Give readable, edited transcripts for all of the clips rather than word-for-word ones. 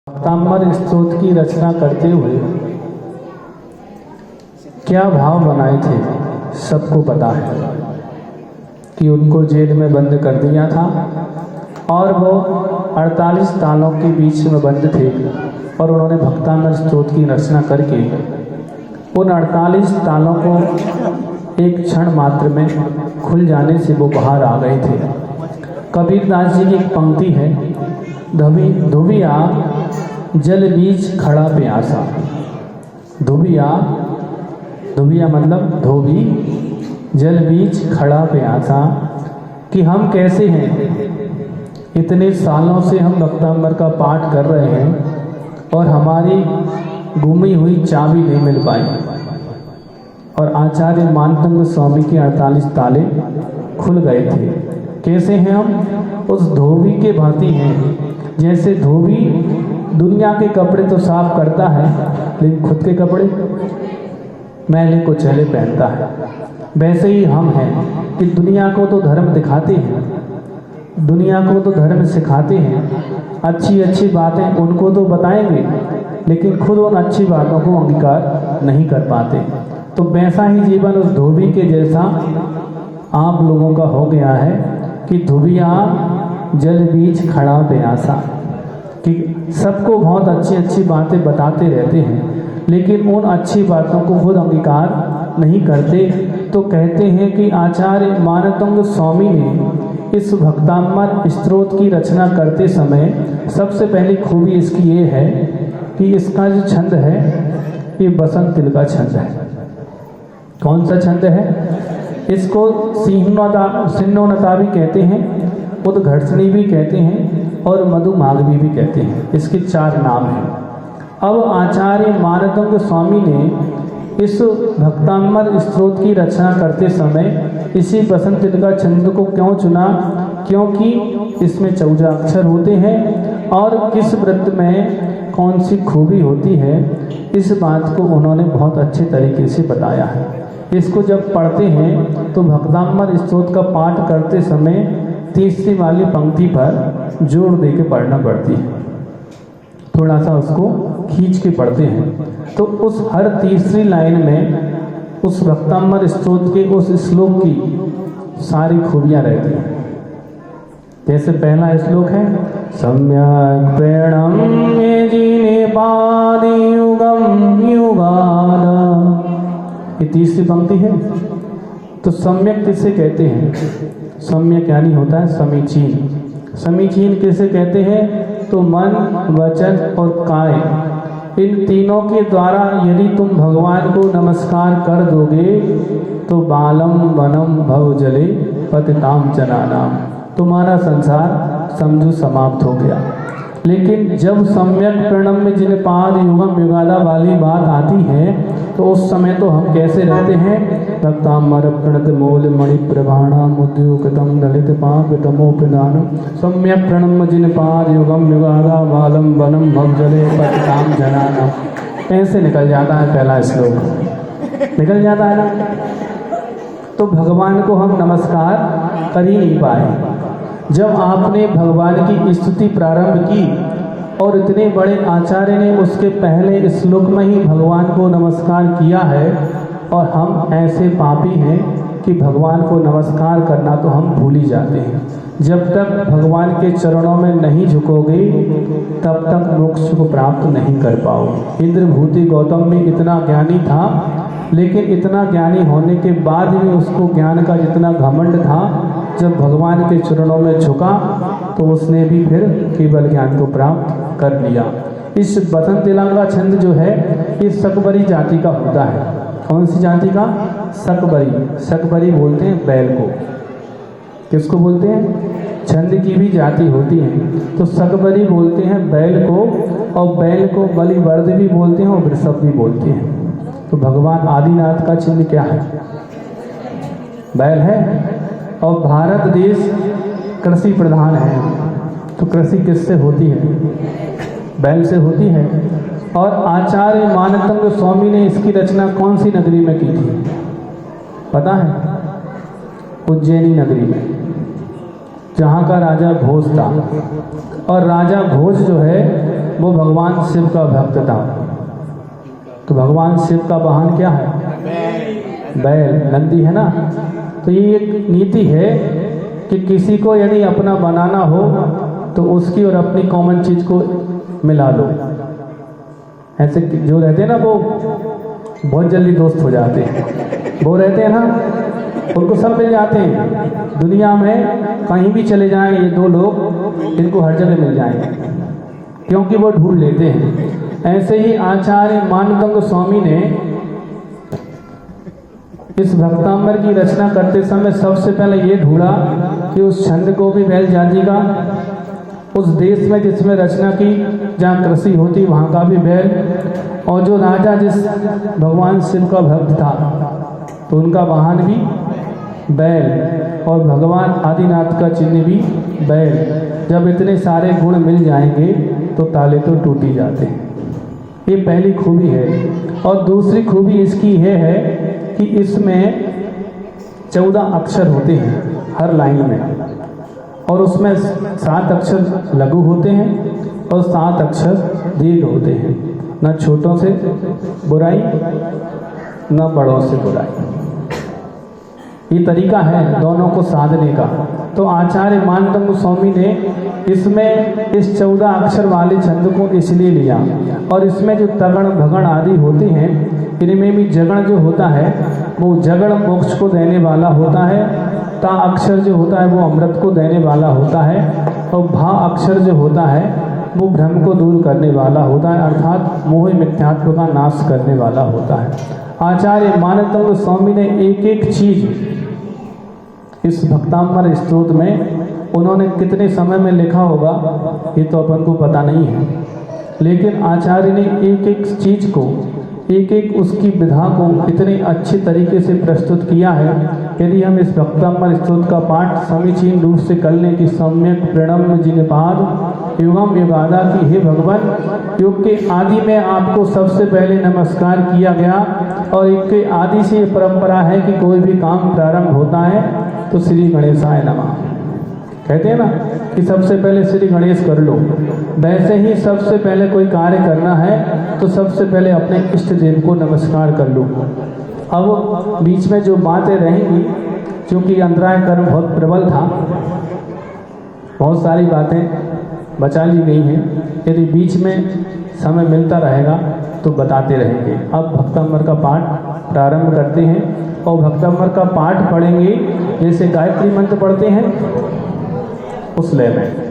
भक्तामृत स्तोत्र की रचना करते हुए क्या भाव बनाए थे सबको पता है कि उनको जेल में बंद कर दिया था और वो 48 तालों के बीच में बंद थे और उन्होंने भक्तामृत स्तोत्र की रचना करके उन 48 तालों को एक क्षण मात्र में खुल जाने से वो बाहर आ गए थे। कबीरदास जी की एक पंक्ति है, धोबिया जल बीच खड़ा प्यासा। धोबिया मतलब धोबी, जल बीच खड़ा प्यासा। कि हम कैसे हैं, इतने सालों से हम भक्तामृत का पाठ कर रहे हैं और हमारी गुमी हुई चाबी नहीं मिल पाई और आचार्य मानतंग स्वामी के 48 ताले खुल गए थे। कैसे हैं हम? उस धोबी के भांति हैं। जैसे धोबी दुनिया के कपड़े तो साफ करता है लेकिन खुद के कपड़े मैले कुचैले पहनता है, वैसे ही हम हैं कि दुनिया को तो धर्म दिखाते हैं, दुनिया को तो धर्म सिखाते हैं, अच्छी अच्छी बातें उनको तो बताएंगे लेकिन खुद उन अच्छी बातों को अंगीकार नहीं कर पाते। तो वैसा ही जीवन उस धोबी के जैसा आप लोगों का हो गया है कि धोबिया जल बीच खड़ा प्यासा। कि सबको बहुत अच्छी अच्छी बातें बताते रहते हैं लेकिन उन अच्छी बातों को खुद अंगीकार नहीं करते। तो कहते हैं कि आचार्य मानतंग स्वामी ने इस भक्तामृत स्तोत्र की रचना करते समय सबसे पहली खूबी इसकी ये है कि इसका जो छंद है ये बसंत तिल का छंद है। कौन सा छंद है? इसको सिन्नोनता भी कहते हैं, उद्घर्षणी भी कहते हैं और मधुमागवी भी कहते हैं। इसके 4 नाम हैं। अब आचार्य मानतंग स्वामी ने इस भक्तामृत स्तोत्र की रचना करते समय इसी बसंत तिल का छंद को क्यों चुना? क्योंकि इसमें 14 अक्षर होते हैं और किस व्रत में कौन सी खूबी होती है इस बात को उन्होंने बहुत अच्छे तरीके से बताया है। इसको जब पढ़ते हैं तो भक्तामृत स्तोत्र का पाठ करते समय तीसरी वाली पंक्ति पर जोर दे के पढ़ना पड़ती है, थोड़ा सा उसको खींच के पढ़ते हैं। तो उस हर तीसरी लाइन में उस भक्तामृत स्तोत्र के उस श्लोक की सारी खूबियाँ रहती हैं। जैसे पहला श्लोक है, सम्यक प्रणम्य जिने पादि युगम युगादा। ये तीसरी पंक्ति है। तो सम्यक किसे कहते हैं? सम्यक यानी होता है समीचीन। समीचीन किसे कहते हैं? तो मन, वचन और काय, इन तीनों के द्वारा यदि तुम भगवान को नमस्कार कर दोगे तो बालम वनम भव जले पतिताम जनानाम, तुम्हारा संसार समझो समाप्त हो गया। लेकिन जब सम्यक प्रणम्य जिन पाद युगम युगादा वाली बात आती है तो उस समय तो हम कैसे रहते हैं? भक्तामृत प्रणत मूल मणि प्रभाणाम उद्योगतम दलित पाप तमोपदान सम्यक प्रणम्य जिन पाद युगम युगादा बालम वनम भव जले पतिताम जनानाम। ऐसे निकल जाता है पहला श्लोक, निकल जाता है ना। तो भगवान को हम नमस्कार कर ही नहीं पाए। जब आपने भगवान की स्तुति प्रारंभ की और इतने बड़े आचार्य ने उसके पहले श्लोक में ही भगवान को नमस्कार किया है और हम ऐसे पापी हैं कि भगवान को नमस्कार करना तो हम भूल ही जाते हैं। जब तक भगवान के चरणों में नहीं झुकोगे तब तक मोक्ष को प्राप्त नहीं कर पाओगे। इंद्रभूति गौतम भी इतना ज्ञानी था लेकिन इतना ज्ञानी होने के बाद भी उसको ज्ञान का जितना घमंड था, जब भगवान के चरणों में झुका तो उसने भी फिर केवल ज्ञान को प्राप्त कर लिया। इस बसंत तिल का छंद जो है ये सकबरी जाति का होता है। कौन सी जाति का? सकबरी। सकबरी बोलते हैं बैल को। किसको बोलते हैं? छंद की भी जाति होती है तो सकबरी बोलते हैं बैल को, और बैल को बलिवर्द भी बोलते हैं और वृषभ भी बोलते हैं। तो भगवान आदिनाथ का चिन्ह क्या है? बैल है। और भारत देश कृषि प्रधान है तो कृषि किससे होती है? बैल से होती है। और आचार्य मानतंग स्वामी ने इसकी रचना कौन सी नगरी में की थी पता है? उज्जैनी नगरी में, जहाँ का राजा भोज था। और राजा भोज जो है वो भगवान शिव का भक्त था। तो भगवान शिव का वाहन क्या है? बैल, नंदी है ना। तो ये एक नीति है कि किसी को यदि अपना बनाना हो तो उसकी और अपनी कॉमन चीज को मिला लो। ऐसे जो रहते हैं ना वो बहुत जल्दी दोस्त हो जाते हैं, वो रहते हैं ना उनको सब मिल जाते हैं। दुनिया में कहीं भी चले जाएं ये दो लोग, इनको हर जगह मिल जाएंगे क्योंकि वो ढूंढ लेते हैं। ऐसे ही आचार्य मानदंग स्वामी ने इस भक्तांबर की रचना करते समय सबसे पहले ये ढूंढा कि उस छंद को भी बैल जाति का, उस देश में जिसमें रचना की जहाँ कृषि होती वहाँ का भी बैल, और जो राजा जिस भगवान शिव का भक्त था तो उनका वाहन भी बैल, और भगवान आदिनाथ का चिन्ह भी बैल। जब इतने सारे गुण मिल जाएंगे तो ताले तो टूट ही जाते हैं। ये पहली खूबी है। और दूसरी खूबी इसकी यह है कि इसमें 14 अक्षर होते हैं हर लाइन में, और उसमें 7 अक्षर लघु होते हैं और 7 अक्षर दीर्घ होते हैं। न छोटों से बुराई न बड़ों से बुराई। ये तरीका है दोनों को साधने का। तो आचार्य मानदंग स्वामी ने इसमें इस 14 अक्षर वाले छंद को इसलिए लिया, और इसमें जो तगण भगण आदि होते हैं इनमें भी जगण जो होता है वो जगण मोक्ष को देने वाला होता है, ता अक्षर जो होता है वो अमृत को देने वाला होता है, और भा अक्षर जो होता है वो भ्रम को दूर करने वाला होता है, अर्थात मोह मिथ्यात्व का नाश करने वाला होता है। आचार्य मानदंग स्वामी ने एक एक चीज इस भक्तांबर स्तोत्र में उन्होंने कितने समय में लिखा होगा ये तो अपन को पता नहीं है, लेकिन आचार्य ने एक एक चीज को, एक एक उसकी विधा को इतने अच्छे तरीके से प्रस्तुत किया है। यदि हम इस भक्तांबर स्तोत्र का पाठ समीचीन रूप से कर लें कि सम्यक प्रणम्य जिनपाद युगम युगादा की हे भगवान, युग के आदि में आपको सबसे पहले नमस्कार किया गया, और युग के आदि से परंपरा है कि कोई भी काम प्रारंभ होता है तो श्री गणेशाय नमः कहते हैं ना कि सबसे पहले श्री गणेश कर लो। वैसे ही सबसे पहले कोई कार्य करना है तो सबसे पहले अपने इष्ट देव को नमस्कार कर लो। अब बीच में जो बातें रहेंगी, क्योंकि अंतराय कर्म बहुत प्रबल था, बहुत सारी बातें बचा ली गई हैं, यदि बीच में समय मिलता रहेगा तो बताते रहेंगे। अब भक्तांबर का पाठ प्रारंभ करते हैं, और भक्तांबर का पाठ पढ़ेंगे जैसे गायत्री मंत्र पढ़ते हैं उस लय में।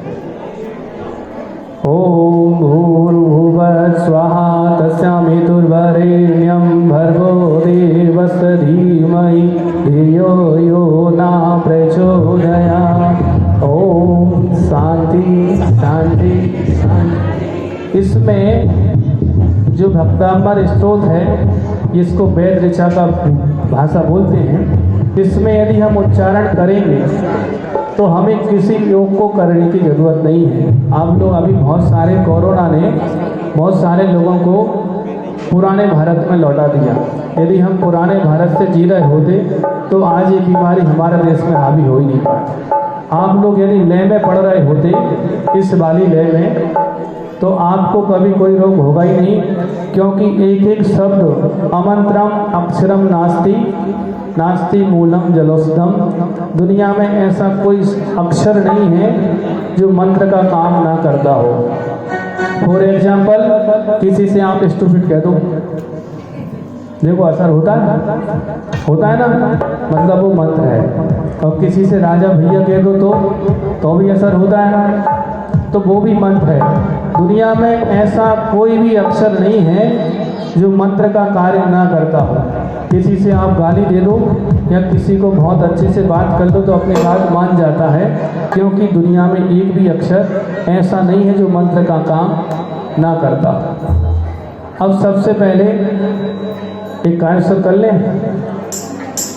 ओम भूर्भुवः स्वाहा तस्यामितुर्वरेण्यं भर्गो देवस्य धीमहि धियो यो न प्रचोदयात्। ओम शांति शांति शांति। इसमें जो भक्तांबर स्तोत्र है जिसको वेद ऋचा का भाषा बोलते हैं, इसमें यदि हम उच्चारण करेंगे तो हमें किसी योग को करने की जरूरत नहीं है। आप लोग अभी बहुत सारे कोरोना ने बहुत सारे लोगों को पुराने भारत में लौटा दिया। यदि हम पुराने भारत से जी रहे होते तो आज ये बीमारी हमारे देश में हावी हो ही नहीं पाती। आप लोग यदि लय में पढ़ रहे होते इस वाली लय में तो आपको कभी कोई रोग होगा ही नहीं, क्योंकि एक एक शब्द अमंत्रम अक्षरम नास्ति नास्ति मूलम जलोस्तम। दुनिया में ऐसा कोई अक्षर नहीं है जो मंत्र का काम ना करता हो। फॉर एग्जाम्पल किसी से आप स्टूपिड कह दो, देखो असर होता है ना, मतलब वो मंत्र है। और किसी से राजा भैया कह दो तो भी असर होता है ना, तो वो भी मंत्र है। दुनिया में ऐसा कोई भी अक्षर नहीं है जो मंत्र का कार्य ना करता हो। किसी से आप गाली दे दो या किसी को बहुत अच्छे से बात कर दो तो अपनी बात मान जाता है, क्योंकि दुनिया में एक भी अक्षर ऐसा नहीं है जो मंत्र का काम ना करता। अब सबसे पहले एक कार्य कर लें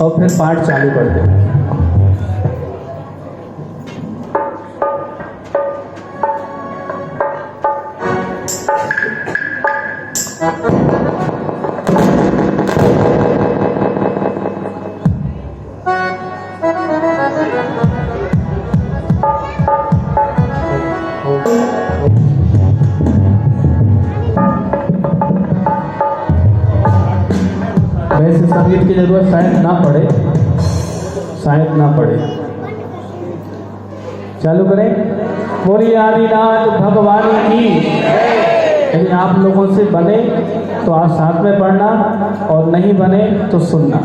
और फिर पाठ चालू कर दें। वैसे संगीत की जरूरत शायद ना पड़े, शायद ना पड़े। चालू करें। बोलिए आदिनाथ भगवान की। यदि आप लोगों से बने तो आप साथ में पढ़ना और नहीं बने तो सुनना।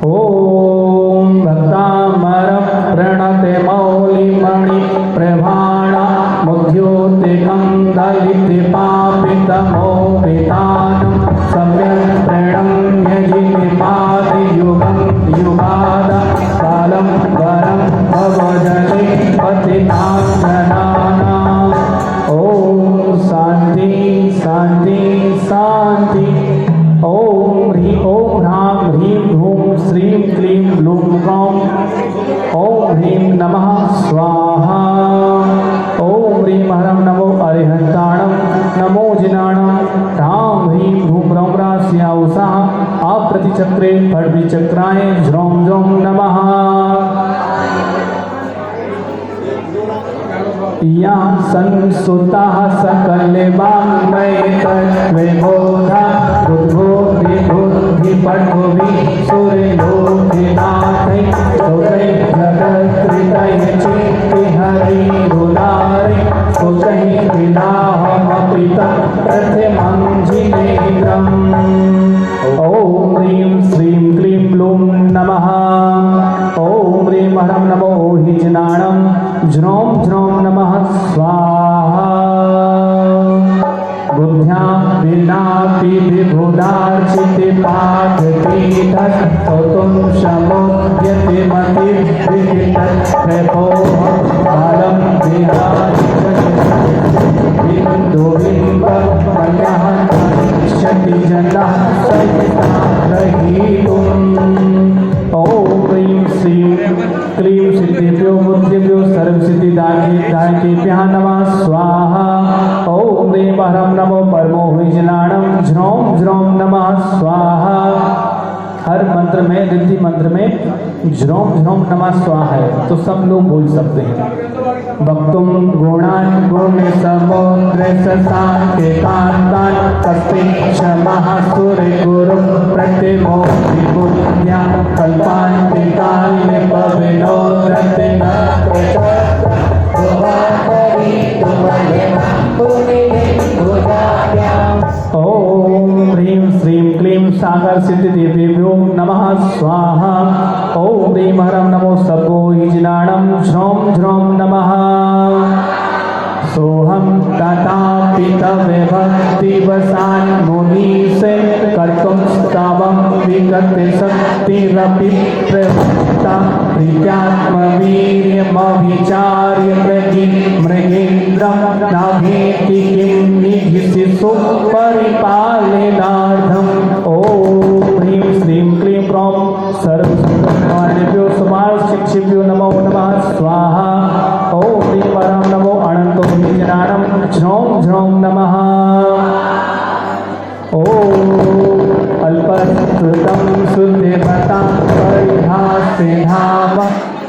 ओम भक्तामरं प्रणते मौलिमणि प्रभाणा मुद्योतिकं दलितपापितमोपितानं सम्यक् प्रणम्य जिनिपादियुगं युगाद कालं वरं भवजले पतितां जनानाम्। ओम शांति शांति शांति। ओम ह्रां ह्रीं ह्रूं श्रीं क्लीं ग्लूं गौं। ओम ह्रीं नमः स्वाहा। ओम ह्रीं हरं नमो अरिहन्ताणं नमो जिनाणं ह्रां ह्रीं ह्रूं रौं रास्याउषः आप्रतिचक्रे फड्विचक्राय ज्रौं ज्रौं नमः। या संसुताः सकलवाङ्मयतत्त्वबोधा बुद्धिपट्भुवि सुरलोकनाथै स्तोत्रैः जगत्कृतैः चित्तिहरिरुदारै स्तोत्रैः विदाहमपि तत्प्रथमं जिनेन्द्रम्। ॐ ह्रीं श्रीं क्लीं ग्लूं नमः। ॐ ह्रीं हरं नमो हिजनाणं ज्रौं ज्रौं नमः स्वाहा। बुद्ध्यां विनापि विबुधार्चिते पाठपीठस्तोतुं समुद्यते मतिर्विदितप्रभोः कालं विहारिबिन्दुबिम्बमन्यः नश्यति जनः सहिताग्रहीतुम्। ॐ ह्रीं श्रीं क्लीं सिद्धिभ्यो बुद्धिभ्यो सर्वसिद्धिदायकेभ्यः नमः स्वाहा। ॐ ह्रीं हरं नमो परमो हिजनाणं ज्रौं ज्रौं नमः स्वाहा। हर मंत्र में, रिद्धि मंत्र में ज्रौं ज्रौं नमः स्वाहा है, तो सब लोग बोल सकते हैं। वक्तुं गुणान् गुणसमुद्रससाङ्केतान् तस्मै क्षमः सुरगुरुं प्रतिमोदिबुद्ध्या कल्पान्तिकाल्यपविनोदते ओम ह्रीं श्रीं क्लीं सागर सिद्धि देवेभ्यो नमः स्वाहा। ओम ह्रीं हरं नमो सद्गो हिजनाणं ज्रौं ज्रौं नमः। सोहम तथापि तविभक्तिवशान् मुनीसे कर्तुं स्तवं विगते शक्तिरपि प्रवक्ता प्रीत्यात्मवीर्यमविचार्य मृगेन्द्रं नाभेति किं निधिशिशु परिपालनार्थम्। ॐ ह्रीं श्रीं क्लीं क्लौं सर्वसुन्दरभ्यो समार्शिक्षिभ्यो नमो नमः स्वाहा। ॐ ह्रीं हरं नमो अनन्तो हिजनाणं ज्रौं ज्रौं नमः। ॐ अल्पस्तुतं सुदेवतां परिहासे धाम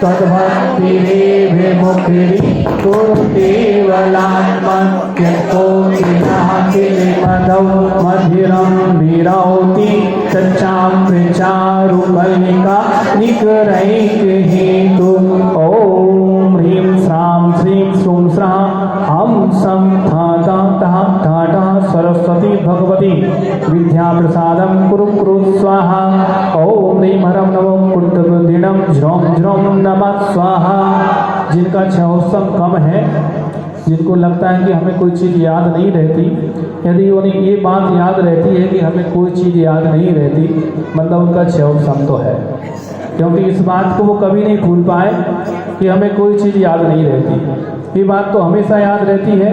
तद्भक्तिरेभिमुखिरी कुरुतेवलात्मत्यक्तो विनः किलिमदौ मधिरं विरौति तच्चामृचारुकलिका निकरैकहेतु। ॐ ह्रीं श्रां श्रीं श्रूं स्रां हं सं थाता थाटा सरस्वती भगवती विद्याप्रसादं कुरु कुरु स्वाहा। ॐ ह्रीं हरं नमो कुण्ठबुद्धिनं ज्रौं ज्रौं नमः स्वाहा। जिनका क्षमोत्सव कम है, जिनको लगता है कि हमें कोई चीज़ याद नहीं रहती, यदि उन्हें ये बात याद रहती है कि हमें कोई चीज़ याद नहीं रहती, मतलब उनका क्षमोत्सव तो है, क्योंकि इस बात को वो कभी नहीं भूल पाए कि हमें कोई चीज़ याद नहीं रहती। ये बात तो हमेशा याद रहती है।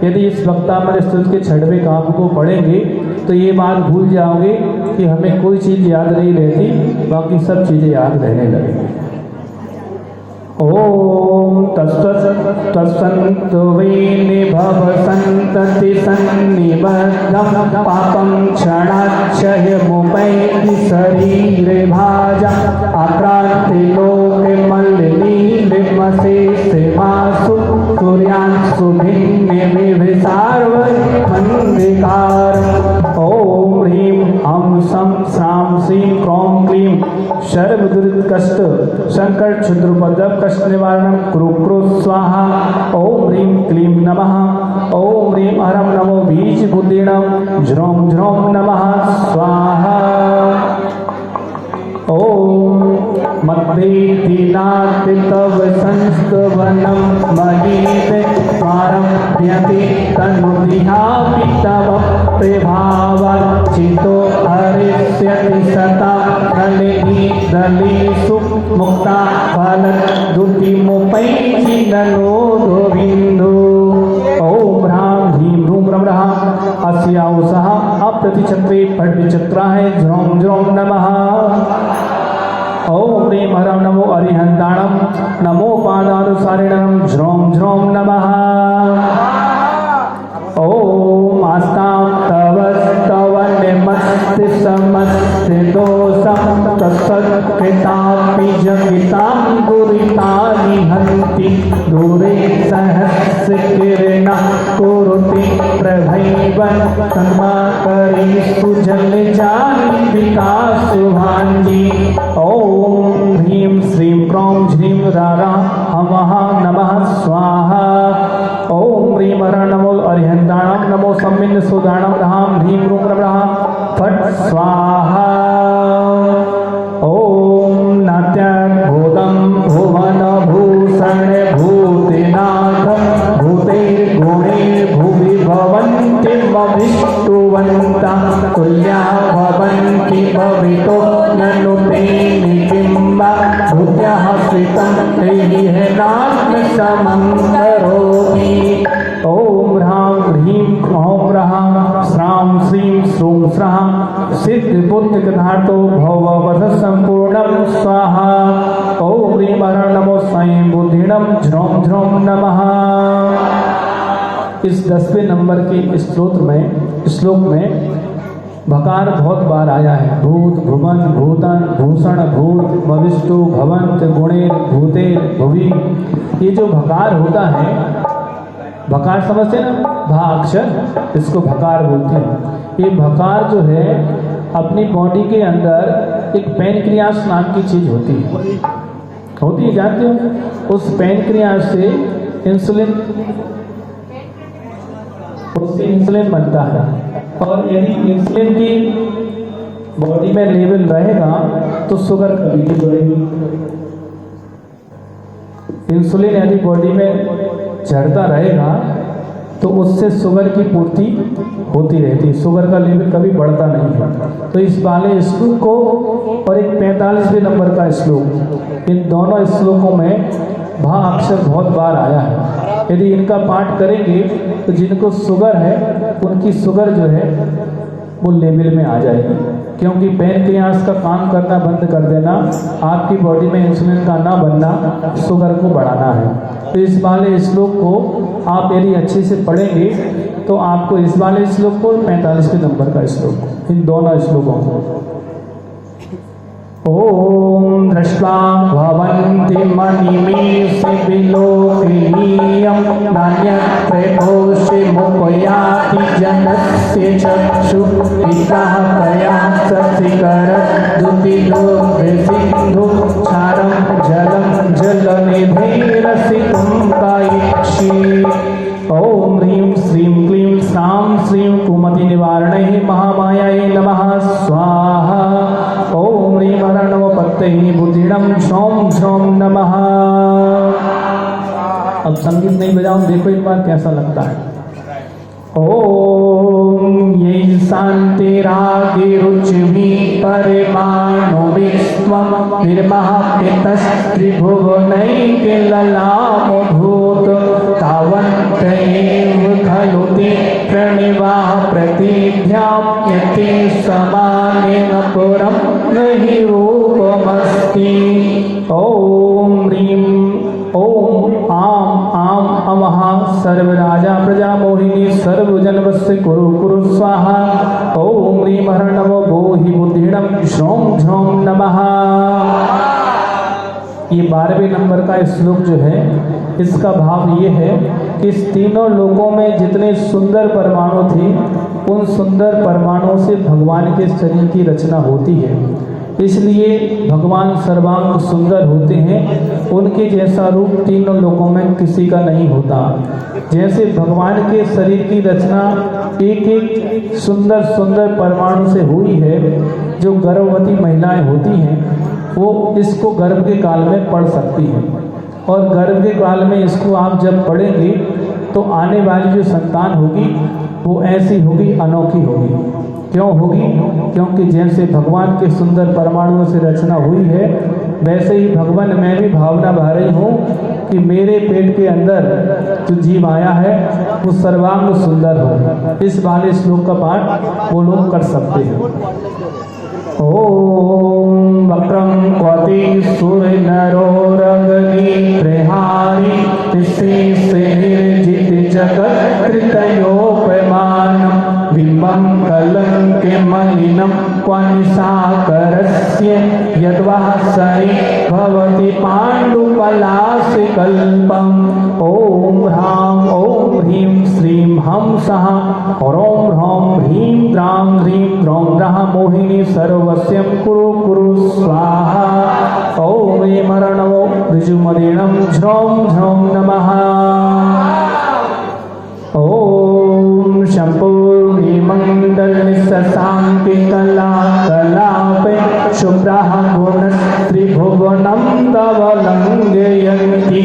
यदि इस वक्तामर स्तुति के 6वें काव्य को पढ़ेंगे तो ये बात भूल जाओगे कि हमें कोई चीज़ याद नहीं रहती, बाकी सब चीज़ें याद रहने लगेंगी। ओम तत्सन्तु विनिभव सन्तति सन्निबद्धं पापं क्षणाच्छयमुपैति शरीरे भाजा आक्रान्ति लोके मल्लिनीलिमशेषमासु तुर्यांशु भिन्ने विसार्वमन्विकारम्। ॐ ह्रीं हं सम श्राम श्रीं क्रों क्लीं सर्वदुरितकष्ट संकट क्षुद्रोपद्रव कष्ट निवारणं कुरु कुरु स्वाहा। ओम ह्रीं क्लीं नमः। ओम ह्रीं हरं नमो बीज बुद्धिणं ज्रों ज्रों नमः स्वाहा। ओम मद्वेदिनाथ तव संस्तवनं महीते पारम्यति तनुदिहापि तव प्रभावात् चितो हरिष्यति सता दलिनी दलिषु मुक्ता फलद्युतिमुपैति ननो गोविन्दो। ओम ह्रां ह्रीं ह्रूं रं रः अस्याउषः अप्रतिचक्रे फट्विचक्राय ज्रों ज्रों नमः। ओम ह्रीं हरं नमो अरिहन्ताणं नमो पादानुसारिणं ज्रों ज्रों नमः। ओम आस्तां तव स्तव निमस्ति समस्ति दोषं तत्सत्कृतापि जगितां दुरितानि हन्ति दूरे सहस्रकिरणा कुरुते प्रभैवन् तन्माकरी सुजलजान्विका शुभांगी। ओम ह्रीं श्रीं क्रों झ्रीं रारा हमः नमः स्वाहा। ओम ह्रीं हरं नमो अरिहन्ताणं नमो सम्मिन्न सुदाणं रहां ह्रीं ह्रूं रः फट् स्वाहा। ओम नाट्यद्भुतं भुवन भूषण भूतिनाथं भूतैर्गुणैर्भुवि भवन्ति मविष्टुवन्ता तुल्या भवन्ति भवितो ननु ते निबिम्बा भूत्याः श्रितं तैः नात्मसमं करोमि। ओम ह्रां ह्रीं ह्रौं रः श्रां श्रीं श्रूं स्रः सिद्धिबुद्धिगतार्थो भववध संपूर्णं स्वाहा। ओम ह्रीं हरं नमो साईं बुद्धिणं ज्रों ज्रों नमः। इस 10वें नंबर के श्लोक में भकार बहुत बार आया है। भूत भुवन भूतन भूषण भूत भविष्टु भवंत गुणेर भूतेर भुवि। ये जो भकार होता है, भकार समझते ना, भा अक्षर, इसको भकार बोलते हैं। ये भकार जो है अपनी बॉडी के अंदर एक पैनक्रियास नाम की चीज होती है, जानते हो? उस पैनक्रियास से इंसुलिन बनता है, और यदि इंसुलिन की बॉडी में लेवल रहेगा तो शुगर कभी नहीं बढ़ेगी। इंसुलिन यदि बॉडी में झड़ता रहेगा तो उससे शुगर की पूर्ति होती रहती है, शुगर का लेवल कभी बढ़ता नहीं है। तो इस वाले श्लोक को और एक 45वें नंबर का श्लोक, इन दोनों श्लोकों में भा अक्षर बहुत बार आया है। यदि इनका पाठ करेंगे तो जिनको शुगर है उनकी शुगर जो है वो लेवल में आ जाएगी, क्योंकि पैनक्रियास का काम करना बंद कर देना, आपकी बॉडी में इंसुलिन का ना बनना, शुगर को बढ़ाना है। तो इस वाले श्लोक को आप यदि अच्छे से पढ़ेंगे तो आपको इस वाले श्लोक को 45वें नंबर का श्लोक, इन दोनों श्लोकों को। ओम दृष्ट्वा भवन्ति मणिमेषि विलोकनीयं नान्यत्रैदोषि मुपयाति जनस्य चक्षु पितः प्रयासशिखरद्युतिलोकसिन्धु क्षारं जलं जलनिधेरसितुं कायिक्षि। ओम ह्रीं श्रीं क्लीं श्रां श्रीं कुमति निवारणे महामायायै नमः स्वाहा। ओम ह्रीं हरं नमो पत्तये बुद्धिणं श्रौं श्रौं नमः। अब संगीत नहीं बजाऊं, देखो एक बार कैसा लगता है। ओम ये शांतिरादिरुचिः परमाणु विश्वं निर्महपितस्त्रिभुवनैकललामो भूत तावन्त एव खलु ते प्रणिवाः प्रतिध्याप्यते समानेन पुरं नहि रूपमस्ति। ओम ह्रीं ओम आम आम अमः सर्वराजा प्रजा मोहिनी सर्वजनवस्य कुरु कुरु स्वाहा। ओम ह्रीं हरं नमो भोहि बुद्धिणं श्रौं श्रौं नमः। ये 12वें नंबर का श्लोक जो है इसका भाव ये है कि इस तीनों लोकों में जितने सुंदर परमाणु थे, उन सुंदर परमाणुओं से भगवान के शरीर की रचना होती है। इसलिए भगवान सर्वांग सुंदर होते हैं, उनके जैसा रूप तीनों लोकों में किसी का नहीं होता। जैसे भगवान के शरीर की रचना एक एक सुंदर सुंदर परमाणु से हुई है, जो गर्भवती महिलाएं होती हैं वो इसको गर्भ के काल में पढ़ सकती हैं, और गर्भ के काल में इसको आप जब पढ़ेंगे तो आने वाली जो संतान होगी वो ऐसी होगी, अनोखी होगी। क्यों होगी? क्योंकि जैसे भगवान के सुंदर परमाणुओं से रचना हुई है, वैसे ही भगवान मैं भी भावना भा रही हूँ कि मेरे पेट के अंदर जो जीव आया है वो सर्वांग सुंदर हो। इस वाले श्लोक का पाठ वो लोग कर सकते हैं। ओम वक्रम क्वति सूर्य नरोरग्नि त्रिहारी तिसि से निर्जित जगत कृतयोपमानम् बिंबं कलंके मलिनं क्वनिशाकरस्य यद्वासरि भवति पाण्डुपलाशकल्पम्। ओम ह्रां ओम ह्रीं श्रीं हंसः ह्रौं ह्रौं ह्रीं द्रां ह्रीं द्रौं द्रः मोहिनी सर्वस्यं कुरु कुरु स्वाहा। ओम मरणो ऋजुमदीनं झ्रौं झ्रौं नमः। ओम शम्पूर्णि मंडल शशांकि कला कलापे शुभ्रः गुणस्त्रिभुवनं धवलंघयन्ति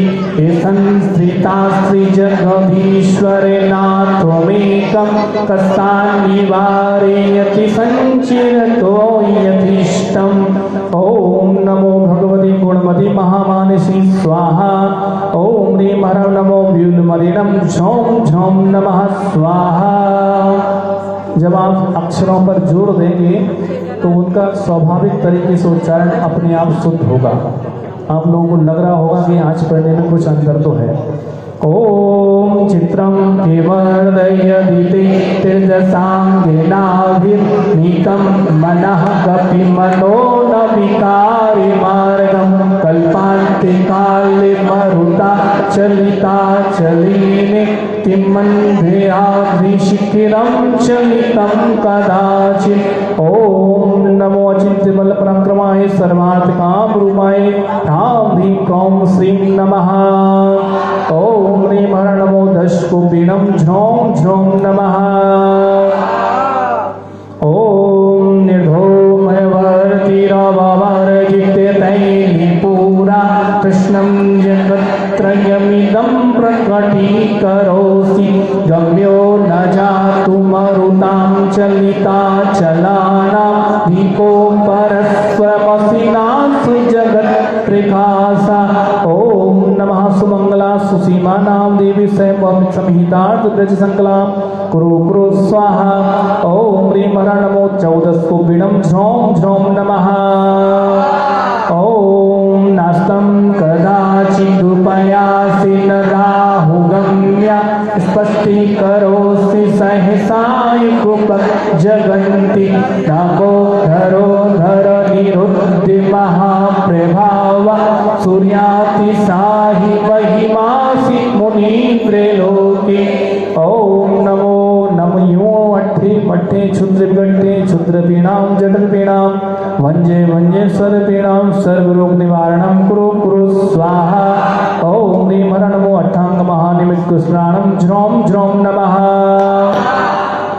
संस्थिता श्रीजगदीश्वरेण त्वमेकं कष्टान्निवारयति संचिरतो यथेष्टम्। ओम नमो भगवति गुणमति महामानसी स्वाहा। ओम ह्रीं हरं नमो व्यूलमदिनं झौं झौं नमः स्वाहा। जब आप अक्षरों पर जोर देंगे तो उनका स्वाभाविक तरीके से उच्चारण अपने आप शुद्ध होगा। आप लोगों को लग रहा होगा कि आज पढ़ने में कुछ अंतर तो है। ओम चित्रं केवर्दयदिते तिर्जसाङ्गेनाभिर्नीतं मनः कपिमनो न विकारि मार्गं कल्पान्तिकाले मरुता चलिता चलीने किमन्धेयाद्रिशिखिरं चलितं कदाचित्। ओम नमो अचिंत्य बल पराक्रमाय सर्वार्थ काम रूपाय ह्रां ह्रीं क्लौं श्रीं नमः। ओम ह्रीं हरं नमो दशकुपिनं झ्रौं झ्रौं नमः। ओम निर्धूमवर्तिरववर्जितैर्निपुरा कृष्णं जगत्त्रयमिदं प्रकटीकरोषि गम्यो न जातु मरुतां चलिता चलानां धिको परस्परमसिनासु जगत्प्रकाशा। ओम नमः सुमंगला सुसीमा नाम देवी स्वयं संहितार्थ ब्रज संकला कुरु कुरु स्वाहा। ओम ह्रीं हरं नमो 14 कुपिनं झ्रौं झ्रौं नमः। ओम नास्तं कदाचिदुपयासि न राहुगम्या स्पष्टीकरोषि सहसायुगपत् जगन्ति नागोधरो धर निरुद्धि महाप्रभाव सूर्यातिशाहि महिमासि मुनि त्रैलोके। ओम नमो नमयो अट्ठे मट्ठे क्षुद्र विगट्ठे क्षुद्र पीणां जटिल पीणां वंजे वंजे सर्वपीणां सर्वरोग निवारणं कुरु कुरु स्वाहा। ओम ह्रीं हरं नमो अट्टांग महानिमित्त स्नानं झ्रौं झ्रौं नमः।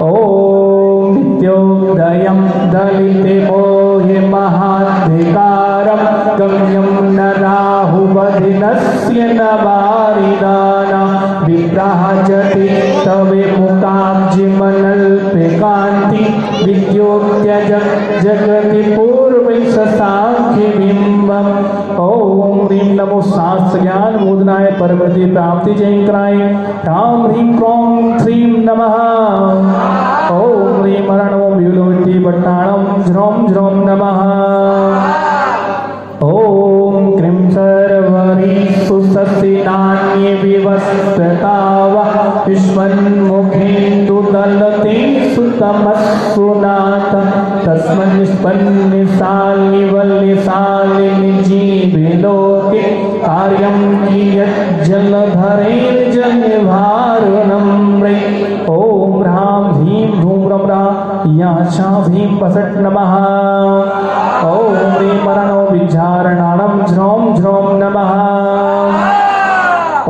ओम नित्योदयं दलिते मोहे महाधिकारं गम्यं न राहुवधिनस्य न वारिदानां विभ्राजति तवे मुखाब्जिमनल्पिकान्ति विद्योत्यजं जगति पूर्वं ससांख्य बिंबम्। ओम ह्रीं नमो शास्त्र ज्ञान बोधनाय परमति प्राप्ति जयंकराय ह्रां ह्रीं क्लौं श्रीं नमः। ओम ह्रीं हरं नमो व्यूलोति भट्टाणं झ्रौं झ्रौं नमः। ओम क्रीं सर्वरीषु ससिनान्ये विवस्त्रताव विश्वन्मुखेन्दुदलते सुतमस्सुनाथ तस्मन्निष्पन्निशालिवल्लिशालिनि जीवे लोके कार्यं कियत् जलधरेर्जन्यभारणम्रे। ॐ ह्रां ह्रीं धूं रं रा याशा भीं पसट् नमः। ॐ ह्रीं मरणो विज्झारणाणं झ्रौं झ्रौं नमः। ॐ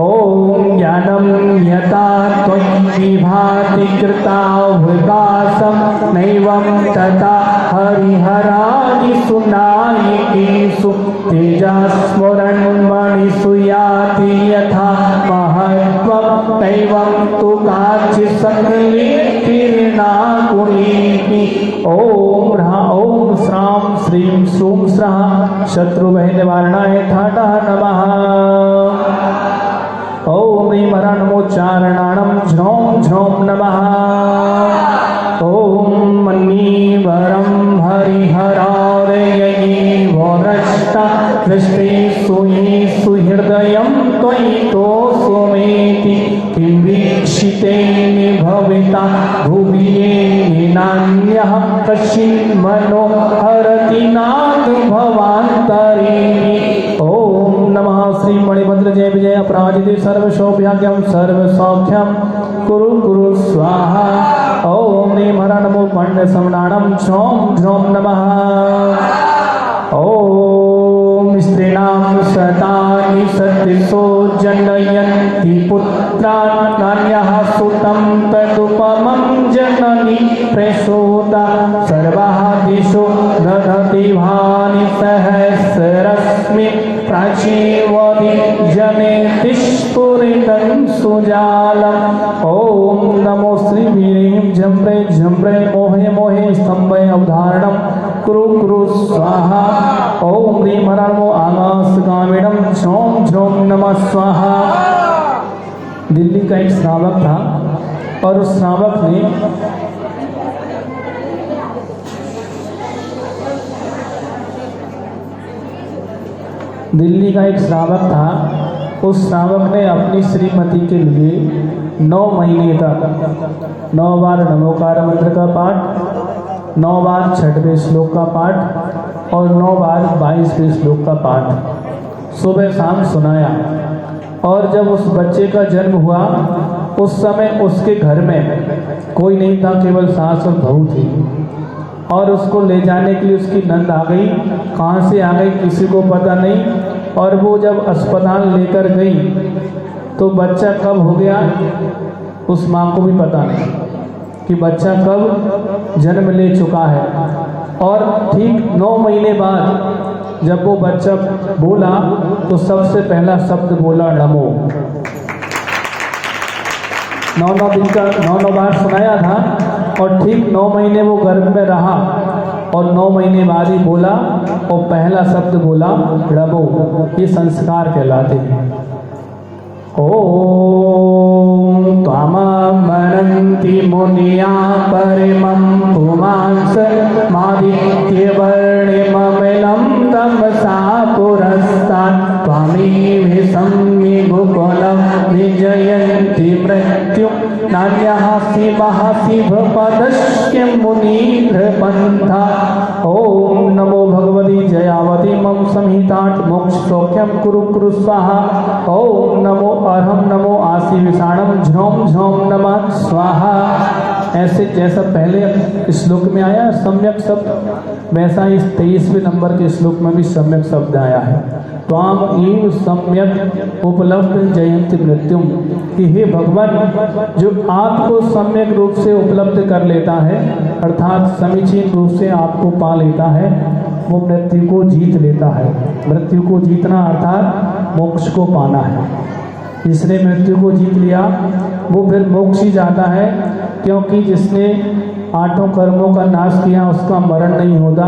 ज्ञानं यथा त्वयि भाति कृतावकाशं नैवं तथा हरिहरादिसुनायिकीषु तेजस्फुरन्मणिषु याति यथा महत्त्वं नैवं तु काचित् सकलिर्नाकुनीति। ॐ श्रां श्रीं श्रूं स्रः शत्रुभय निवारणाय ठाठः नमः। ॐ ह्रीं हरणमोच्चारणाणं झ्रौं झ्रौं नमः। ॐ मन्नीवरं हरिहरारयि वरष्टा दृष्टि सुयि सुहृदयं त्वयि तोषमेति किं वीक्षितेन भविता भुवि येन नान्यः कश्चिन्मनो हरति नाथ भवान्तरेणि। ॐ नमः श्री मणिभद्र जय विजय अपराजिते सर्वसौभाग्यं सर्वसौख्यं कुरु कुरु स्वाहा। ॐ ह्रीं हरणमो पण्डसमनाणं झौं झौं नमः। ॐ स्त्रीणां शतानि सतिशो जनयन्ति पुत्रान् नान्यः सुतं तदुपमं जननी प्रसूता सर्वाः दिशो दधति भानि सहस्रस्मि प्राचीवति जनेति स्फुरितं सुजालम्। ॐ नमो श्री वीरीं झम्रे झम्रे मोहे मोहे स्तम्भे अवधारणं कुरु कुरु स्वाहा। ॐ ह्रीं हरणमो आकाशगामिनं झौं झौं नमः स्वाहा। दिल्ली का एक श्रावक था और उस श्रावक ने उस श्रावक ने अपनी श्रीमती के लिए 9 महीने तक 9 बार नमोकार मंत्र का पाठ, 9 बार 6वें श्लोक का पाठ और 9 बार 22वें श्लोक का पाठ सुबह शाम सुनाया। और जब उस बच्चे का जन्म हुआ उस समय उसके घर में कोई नहीं था, केवल सास और बहू थी। और उसको ले जाने के लिए उसकी नंद आ गई, कहाँ से आ गई किसी को पता नहीं। और वो जब अस्पताल लेकर गई तो बच्चा कब हो गया उस माँ को भी पता नहीं कि बच्चा कब जन्म ले चुका है। और ठीक 9 महीने बाद जब वो बच्चा बोला तो सबसे पहला शब्द बोला नमो। 9 दिन का 9 बार सुनाया था और ठीक 9 महीने वो गर्भ में रहा और 9 महीने बाद ही बोला और पहला शब्द बोला नमो। ये संस्कार कहलाते हैं। ओम त्वामनन्ति मुनिया परमं पुमांस मादित्यवर्णिममिलं तमसा पुरस्तात् त्वामेव संविगुकुलं विजयन्ति मृत्युं नान्यः शिवः शिवपदस्य मुनिर्पन्था। ओम नमो भगवती जयावती मम संहितात् मोक्ष सौख्यं कुरु कुरु स्वाहा। ओम नमो अर्हं नमो आसी विषाणम झ्रौं झ्रौं नमः स्वाहा। ऐसे जैसा पहले श्लोक में आया सम्यक शब्द, वैसा इस 23वें नंबर के श्लोक में भी सम्यक शब्द आया है। त्वाम एव सम्यक उपलब्ध जयंती मृत्युम, कि हे भगवान जो आपको सम्यक रूप से उपलब्ध कर लेता है अर्थात समीचीन रूप से आपको पा लेता है वो मृत्यु को जीत लेता है। मृत्यु को जीतना अर्थात मोक्ष को पाना है। जिसने मृत्यु को जीत लिया वो फिर मोक्ष ही जाता है, क्योंकि जिसने 8 कर्मों का नाश किया उसका मरण नहीं होता,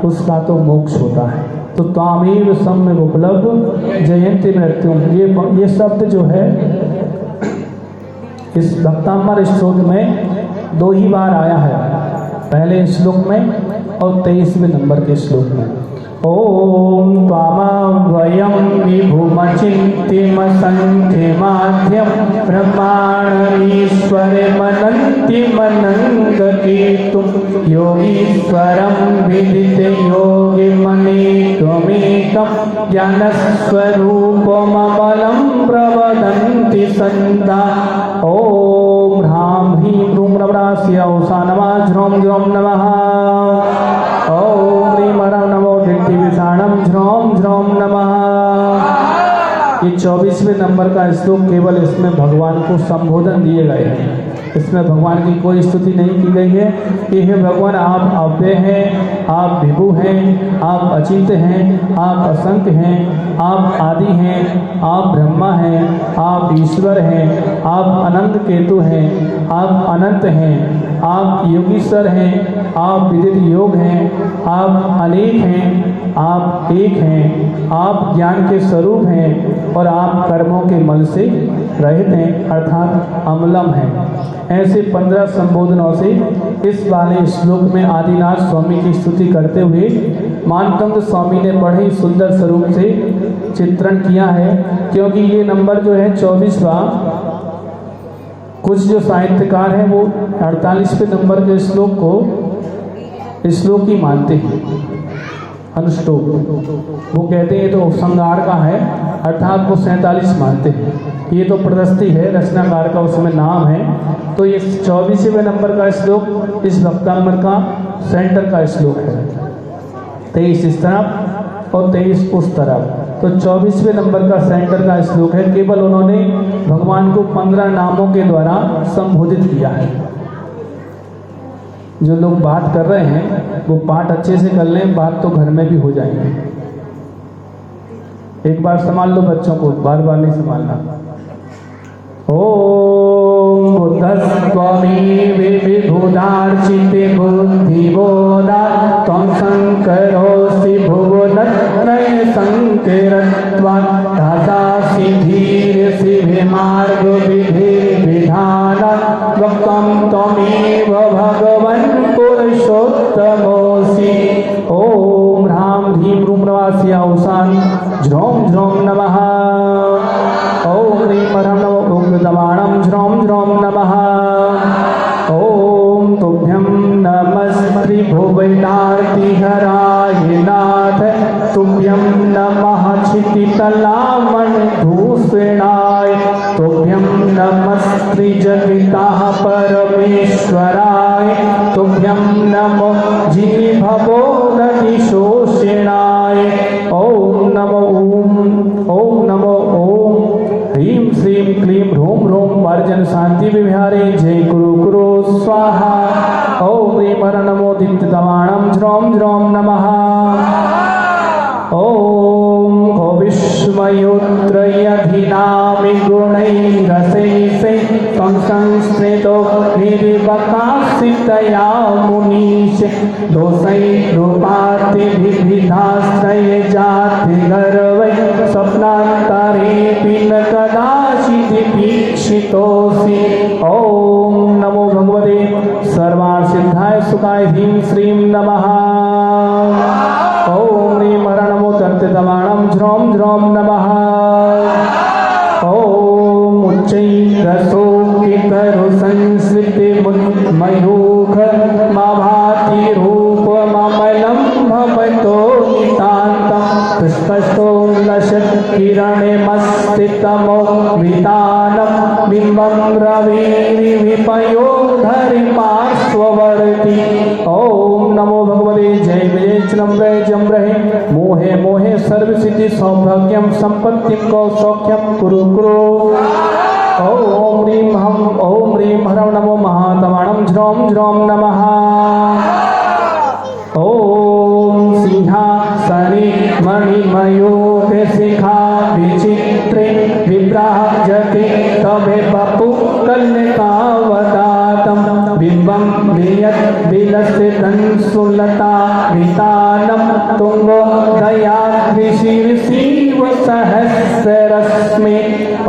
उसका तो मोक्ष होता है। तो तामीर सम्यक उपलब्ध जयंती मृत्यु, ये शब्द जो है इस भक्तामृत श्लोक में 2 ही बार आया है, पहले श्लोक में और 23वें नंबर के श्लोक में। ओम त्वामव्ययं विभुमचिन्त्यमसङ्ख्यमाध्यं ब्रह्माणमीश्वरमनन्तिमनङ्गकेतुं योगीश्वरं विदितयोगिमनेकमेकं ज्ञानस्वरूपमबलं प्रवदन्ति सन्ता। ओम ह्रां ह्रीं रूं रवरास्य औसा नमः ज्रों ज्रों नमः। ओम ह्रीं हरं नमो दिट्टिविषाणं ज्रों ज्रों नमः। ये 24वें नंबर का श्लोक केवल इसमें भगवान को संबोधन दिए गए हैं, इसमें भगवान की कोई स्तुति नहीं की गई है कि हे भगवान आप अव्यय हैं, आप विभु हैं, आप अचिंत्य हैं, आप असंख्य हैं, आप आदि हैं, आप ब्रह्मा हैं, आप ईश्वर हैं, आप अनंत केतु हैं, आप अनंत हैं, आप योगीश्वर हैं, आप विदित योग हैं, आप अनेक हैं, आप एक हैं, आप ज्ञान के स्वरूप हैं और आप कर्मों के मल से रहित हैं अर्थात अमलम हैं। ऐसे 15 संबोधनों से इस वाले श्लोक में आदिनाथ स्वामी की स्तुति करते हुए मानतंत्र स्वामी ने बड़े ही सुंदर स्वरूप से चित्रण किया है। क्योंकि ये नंबर जो है 24वां, कुछ जो साहित्यकार हैं वो 48वें नंबर के श्लोक को श्लोक ही मानते हैं, अनुष्टोप। वो कहते हैं ये तो उपसंहार का है अर्थात वो 47 मानते हैं। ये तो प्रदस्ती है, रचनाकार का उसमें नाम है। तो ये 24वें नंबर का श्लोक इस वक्तांबर का सेंटर का श्लोक है। 23 इस तरफ और 23 उस तरफ। तो 24वें नंबर का सेंटर का श्लोक है। केवल उन्होंने भगवान को 15 नामों के द्वारा संबोधित किया है। जो लोग बात कर रहे हैं वो पाठ अच्छे से कर लें, बात तो घर में भी हो जाएंगे। एक बार संभाल लो बच्चों को, बार बार नहीं संभालना। ओम बुद्धस्त्वमेव विबुधार्चिते बुद्धिबोधा त्वं शंकरोऽसि भुवनत्रय संकीर्त्वात् दादासि धीरसि विमार्गविधिर्विधानात् वक्तं त्वमेव भगवन् पुरुषोत्तमोऽसि। ओम ह्रां ह्रीं रूं रवास्य औसां ज्रों ज्रों नमः। ओम ह्रीं हरं नमो उग्रतमाणं ज्रों ज्रों नमः। ओम तुभ्यं नमस्त्रिभुवनार्तिहराय नाथ तुभ्यं नमः क्षितितलामणिभूषणाय तुभ्यं नमस्त्रिजगताः परमेश्वराय तुभ्यं नमो जिह्वोदधिशोषणाय। ओम नमो ओम ह्रीं श्रीं क्लीं ह्रूं ह्रूं वर्जन शांति विहारे जय गुरु गुरु स्वाहा। ओम ह्रीं हरं नमो दिव्यतमाणं ज्रों ज्रों नमः। ओम विस्मयोत्रयधिनामि गुणैरशेषे त्वं संस्कृतो निर्विकासितया मुनीश दोषैरूपातिविधाश्रय जातिगर्वै स्वप्नान्तरेऽपि न कदाचिदीक्षितोऽसि। ओम नमो भगवते सर्वासिद्धाय सुखाय ह्रीं श्रीं नमः। ओम ह्रीं हरं नमो तत्तमाणं ज्रों ज्रों नमः। ओम उच्चैरसोकितरु संस्कृति मयूख मा भाति रूपममलं भवतो नितान्तं पुष्पस्थो लसत् किरणे मस्तितमो वितानं बिम्बं रविर्विपयो धरि पार्श्ववर्ती। ओम नमो भगवते जय विजय चिदम्बरे जम्बरे मोहे मोहे सर्वसिद्धि सौभाग्यं संपत्तिं कौसौख्यं कुरु कुरु। ओम ह्रीं हरं नमो महातमाणं ज्रों ज्रों नमः। ओम सिंहासने मणिमयूखे शिखा विचित्रे विभ्राजते तवे बपु कल्लिकावदातं बिम्बं वियत् विलसितं सुलता वितानं तुङ्गोदयाद्रिशिरसीव सहस्ररश्मि।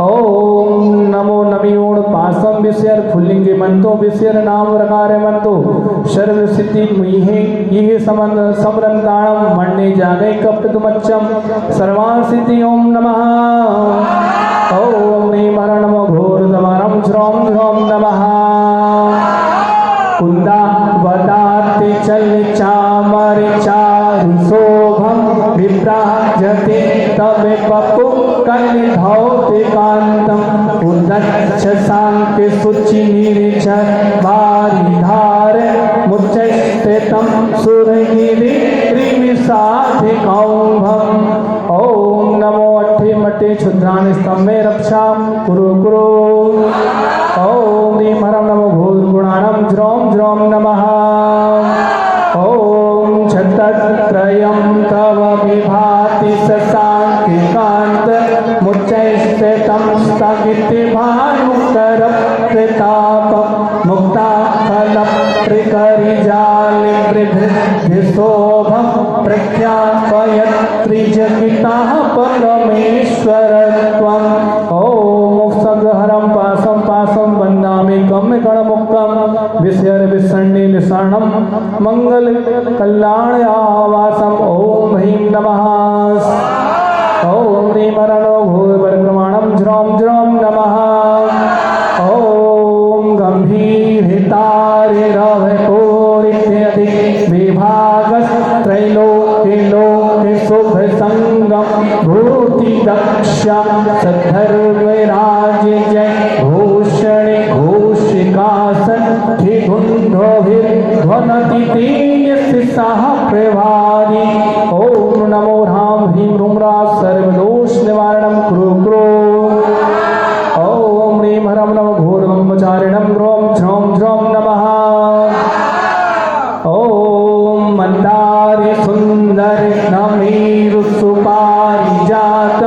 ओम नमो नमियोण पासं विषयर फुल्लिंगे मंतो विषय नाम रकारे मंतो सर्व सिद्धि मुहे ये समरन दाणम मन्ने जागे कपटुमच्चम सर्वान सिद्धि ओम नमः ओम ह्रीं हर नमो घोर दमरम श्रोम श्रोम नमः कुंदा वदाते चल चामर चारु शोभम विभ्राजते तवे पपु कलिधौते कांतम उदच्छ सांके सुचि निर्झर वारिधार मुच्चस्थितम सुरगिरि त्रिमिसाधि कौभम ओम नमो अट्ठे मट्टे क्षुद्रान स्तंभे रक्षा कुरु कुरु ओम ह्रीं हर नमो भूत गुणाणम ज्रोम ज्रोम नमः ओम छत्रत्रयं तव विभाति शशांकिकांत मुच्चैस्थितं स्थगिति भानुकर प्रताप मुक्ता फल त्रिकरिजालि प्रभृतिशोभं प्रख्यापयत्रिजगिताः परमेश्वरत्वम् ओम संगहरं पासं पासं वन्दामि गम्यगणमुक्तं विषयर विसन्नि निसरणं मंगल कल्याण आवासम ओम ह्रीं नमः ओम ह्रीं हर नमो भूत परिक्रमाणं ज्रोम ज्रोम नमः ओम गंभीर हितारि रवकोरित्यधि विभागस त्रैलोक्य लोके शुभ संगम भूति दक्षा सद्धर्मराज जय भूषणे घोषिकासन ध्वनति तेजस्साः प्रभारी ओम नमो ह्रां ह्रीं ह्रूं ह्रां सर्वदोष निवारणं कुरु कुरु ओम ह्रीं हर नमो घोर ब्रह्मचारिणं ह्रों झ्रौं झ्रौं नमः ओम मंदार सुंदर नमीर सुपारिजात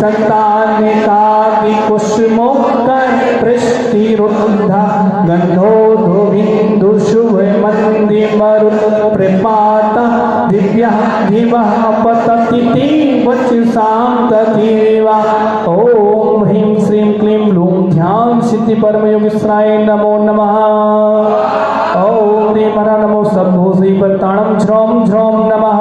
संतानिकादि कुसुमोत्कर पृष्टिरुद्धा गंधोधो बिंदु शुभ मंदि मरुत प्रपात दिव्य दिवः पतति वचसां तदेवा ओम ह्रीं श्रीं क्लीं लूं ध्यान सिद्धि परमयोगीश्वराय नमो नमः ओम ह्रीं हर नमो सद्भूषिपत्ताणं झ्रौं झ्रौं नमः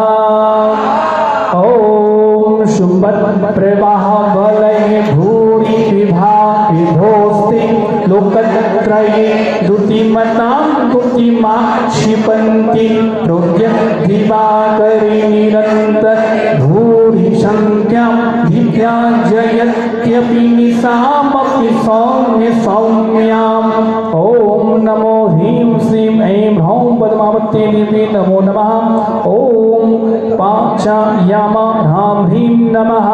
ओम शुंभत प्रवाह बलये भूरि विभास्ते लोकत्रये दुतिमतां दुतिमा क्षिपन्ति रोग्य दिवाकरी निरन्तर भूरि संख्यां दिव्या जयत्यपि निशामपि सौम्य सौम्याम् ओम नमो ह्रीं श्रीं ऐं ह्रौं पद्मावत्यै देवी नमो नमः ओम पाचायामा ह्रां ह्रीं नमः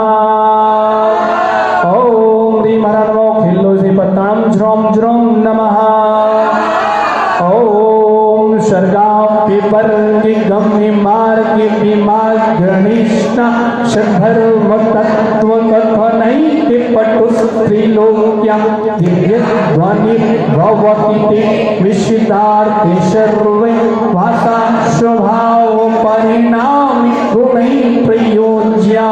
ओम ह्रीं हर नमो खिल्लोषिपत्ताणं झ्रौं झ्रौं नमः ओम सर्गापि वर्गि गम्य मार्गि विमार्गणिष्ठा षड्धर्म तत्व कथनैति पटुस्त्रिलोक्यां दिव्य ध्वनि भवति विशितार्थे सर्वे भाषा स्वभाव परिणामि गुणैः प्रयोज्या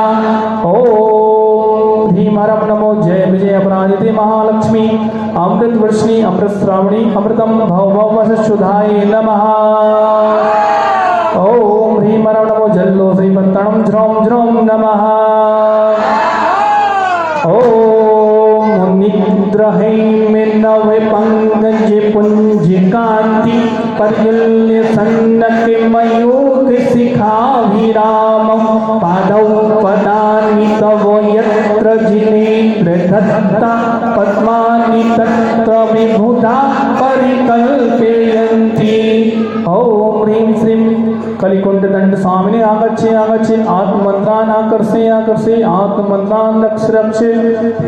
ओम ह्रीं हर नमो जय विजय अपराजिते महालक्ष्मी अमृत वर्षिणी अमृत श्रावणी अमृतम भव भव सुधाय नमः ओम ह्रीं हर नमो जल्लो श्रीपत्तणं झ्रौं झ्रौं नमः ओम निद्रहैर्नवे पंकज पुंजिकांति पर्युल्य सन्नके मयूख शिखाभिरामं पादौ पदानि तव यत्र जिनेन्द्र दत्ता पद्मानि तत्र विबुधा परिकल्पयन्ति ओम ह्रीं श्रीं कलिकुंडदंड स्वामिने आगच्छे आगच्छे आत्ममंत्रान् आकर्षे आकर्षे आत्ममंत्रान् रक्ष रक्ष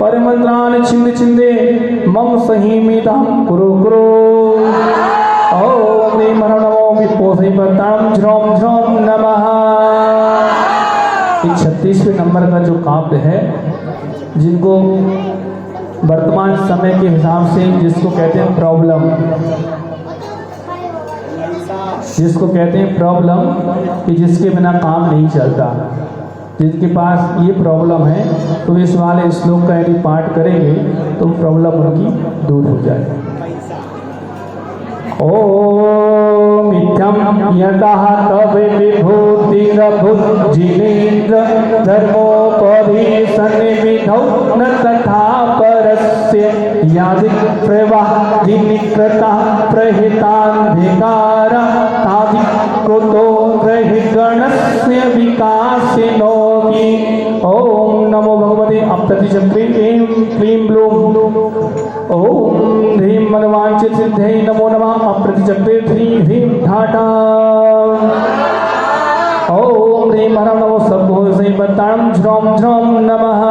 परमंत्रान् छिंद छिंदे मम सहीमितं कुरु कुरु ओम ह्रीं हर नमो विपोषिपत्ताणं झ्रौं झ्रौं नमः। 36वें नंबर का जो काव्य है, जिनको वर्तमान समय के हिसाब से जिसको कहते हैं प्रॉब्लम, जिसको कहते हैं प्रॉब्लम कि जिसके बिना काम नहीं चलता, जिनके पास ये प्रॉब्लम है तो इस वाले श्लोक का यदि पाठ करेंगे तो प्रॉब्लम उनकी दूर हो जाए। ओम इत्थं यतः कवि विभूतिरभुजिनेन्द्र धर्मोपदेशनिविधौ न तथा परस्य यादिक प्रवादिनिकृतः प्रहितान्धिकारा तादिक कुतो ग्रहिगणस्य विकासिनोऽपि। ओम नमो भगवते अप्रतिचक्रे ऐं क्लीं ब्लूं ओम ह्रीं मनवांचित सिद्धये नमो नमः अप्रतिचक्रे ह्रीं ह्रीं ठाठा ओम ह्रीं हरं नमो सद्भुजैवतां झ्रौं झ्रौं नमः।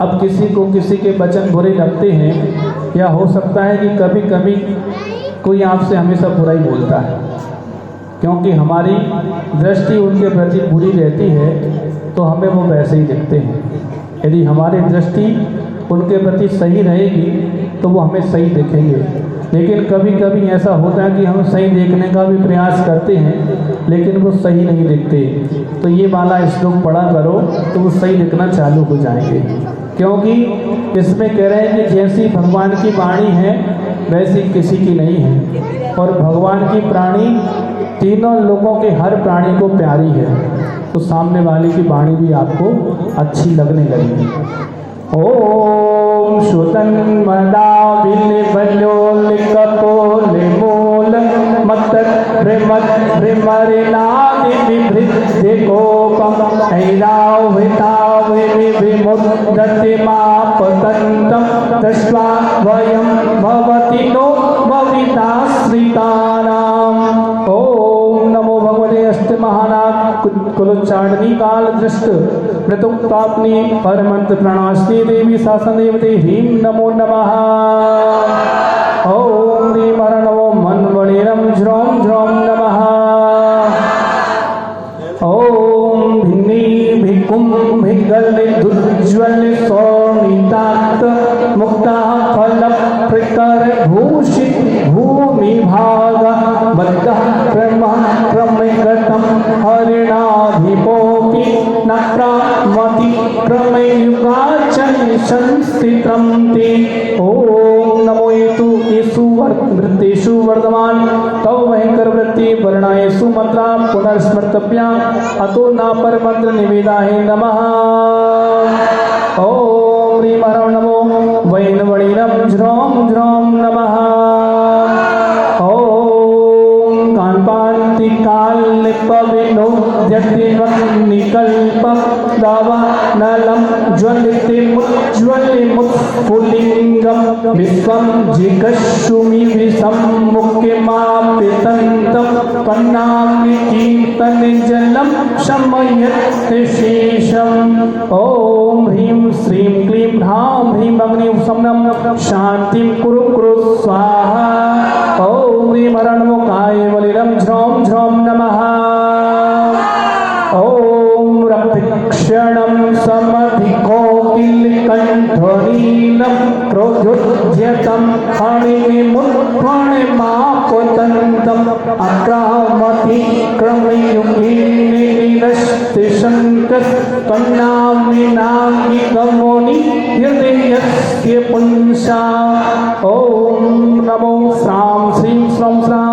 अब किसी को किसी के वचन बुरे लगते हैं, या हो सकता है कि कभी कभी कोई आपसे हमेशा बुरा ही बोलता है, क्योंकि हमारी दृष्टि उनके प्रति बुरी रहती है तो हमें वो वैसे ही दिखते हैं। यदि हमारी दृष्टि उनके प्रति सही रहेगी तो वो हमें सही देखेंगे। लेकिन कभी कभी ऐसा होता है कि हम सही देखने का भी प्रयास करते हैं लेकिन वो सही नहीं दिखते। तो ये वाला श्लोक पढ़ा करो तो वो सही दिखना चालू हो जाएंगे, क्योंकि इसमें कह रहे हैं कि जैसी भगवान की वाणी है वैसी किसी की नहीं है, और भगवान की प्राणी तीनों लोगों के हर प्राणी को प्यारी है, तो सामने वाले की वाणी भी आपको अच्छी लगने लगेगी। ओम श्रुतं मदाविलिवल्योलिकपोलिमूल मत्तभ्रिमरिनादिविभृद्धिकोपम् ऐरावृताविविमुद्गतिमापतन्तं दृष्ट्वा वयं भवति नो भविताश्रितानाम्। ओम नमो भगवते अष्टमहानाथ कुलोच्चाटनी काल दृष्ट मृतुक्ताग्नि परमंत्र प्रणाश्री देवी शासन देवते ह्रीं नमो नमः। ओम ह्रीं हर नमो मनवणिरं झ्रौं झ्रौं नमः। ओम भिन्नी भिकुं भिगलिदुज्ज्वल सौनितात् मुक्ता फल प्रकर भूषित भूमि भाग बद्ध क्रमगतं हरिणाधिपोपि नक्रामति क्रमयुगाचन संस्थितं ते। ओम नमो येषु वृत्तेषु वर्धमान तव भयंकर वृत्ति वर्णायेषु मंत्रा पुनर्स्मर्तव्या अतो न परमंत्र निवेदाय नमः। ओम ह्रीं हरं नमो वैनवणिरं झ्रौं झ्रौं नमः। ओम कान्तिकाल्लिपविनोद्यतिनिकल्प दावानलं ज्वलितिमुज्ज्वलिमुत्फुल्लिङ्गं विश्वं जिगच्छुमि विसम्मुखमापितन्तं पन्नामि कीर्तनजलं शमयत्यशेषम्। ओम ह्रीं श्रीं क्लीं ह्रां ह्रीं अग्निशमनं शान्तिं कुरु कुरु स्वाहा। ओम ह्रीं हरं नमो कायवलिरं झ्रौं झ्रौं नमः। ओम रक्तक्षणं समधिकोकिलकण्ठनीलं क्रोधोद्यतं फणिमुत्फणिमापतन्तं अक्रामति क्रमयुगीनिलस्तशङ्कस्तन्नामिनागिकमुनि हृदयस्य पुंसा। ओम नमो श्रां श्रीं श्रौं श्रां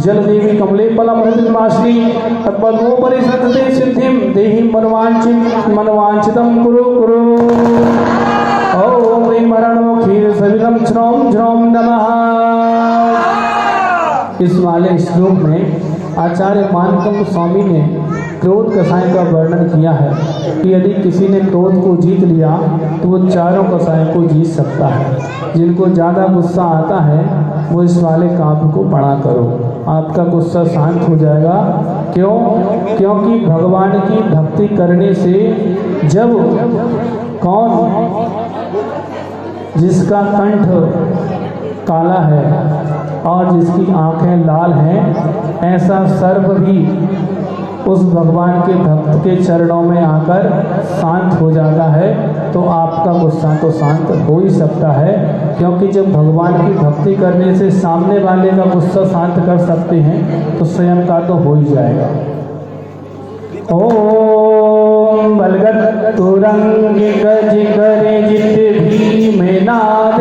जलदेवी कमले फलमहृदिमाश्री तत्पद्मोपरि सतते सिद्धिं देहि मनवांचितं कुरु कुरु। ओम ह्रीं हरं नमो क्षीरसलिलं झ्रौं झ्रौं नमः। इस वाले श्लोक में आचार्य मानकंद स्वामी ने क्रोध कषाय का वर्णन किया है कि यदि किसी ने क्रोध को जीत लिया तो वो चारों कषाय को जीत सकता है। जिनको ज़्यादा गुस्सा आता है वो इस वाले काव्य को पढ़ा करो, आपका गुस्सा शांत हो जाएगा। क्यों? क्योंकि भगवान की भक्ति करने से जब जिसका कंठ काला है और जिसकी आंखें लाल हैं, ऐसा सर्प भी उस भगवान के भक्त के चरणों में आकर शांत हो जाता है। तो आपका गुस्सा तो शांत हो ही सकता है, क्योंकि जब भगवान की भक्ति करने से सामने वाले का गुस्सा शांत कर सकते हैं तो स्वयं का तो हो ही जाएगा। ओम बलगत तुरंग गज करे जित भी मेनाद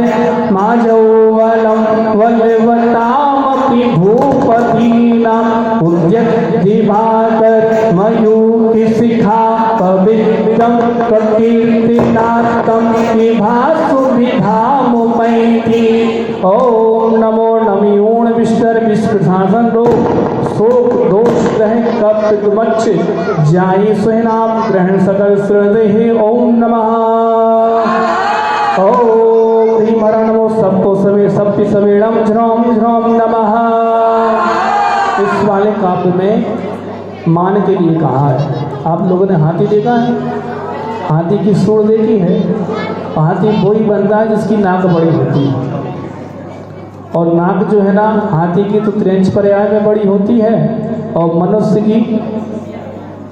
माजौवलं वल्लवतामपि भूपतीनां उद्यद्दिवाकर मयूखि शिखा पवित्रं प्रकीर्तिनाथं विभासुविधामुपैति। ओम नमो नमयूण विष्टर विश्वशासन रो शोक दोष ग्रह कप्त मच्छ जाई स्वनाम ग्रहण सकल श्रद्धे। ओम नमः ओम ह्रीं हर नमो सबको सवे सबपि सवेणम झ्रौम झ्रौम नमः। इस वाले काव्य में मान के लिए कहा है। आप लोगों ने हाथी देखा है? हाथी की सूंड देखी है? हाथी वही बनता है जिसकी नाक बड़ी होती है, और नाक जो है ना हाथी की तो 3 पर्याय में बड़ी होती है और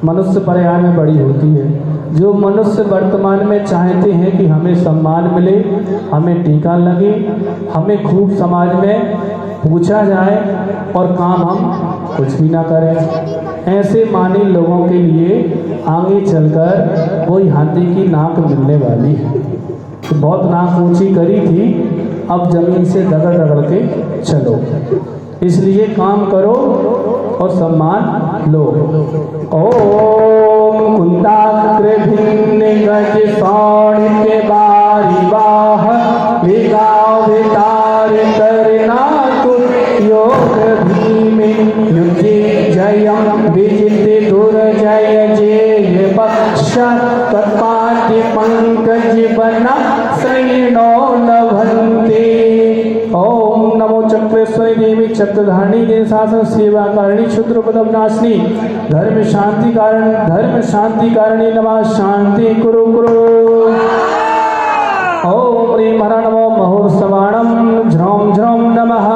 मनुष्य पर्याय में बड़ी होती है। जो मनुष्य वर्तमान में चाहते हैं कि हमें सम्मान मिले, हमें टीका लगे, हमें खूब समाज में पूछा जाए और काम हम कुछ भी ना करें, ऐसे मानी लोगों के लिए आगे चलकर वही हाथी की नाक मिलने वाली है। तो बहुत नाक ऊंची करी थी, अब जमीन से रगड़ रगड़ के चलो, इसलिए काम करो और सम्मान लो। ओम कुंदाग्र भिन्न गज सौण के बारी बाह विगाव वितार करना योग भीम युद्धि जयम विजित दुर्जय जेय बक्ष तत्पाति पंकज बना श्रेणो लभन्ते। ओम नमो चक्रेश्वरी देवी चक्रधारिणी देव शासन सेवा कारिणी क्षुद्र पदनाशिनी धर्म शांति कारिणी नमः शांति कुरु कुरु। ओम ह्रीं हर नमो महोत्सवाणं झ्रौं झ्रौं नमः।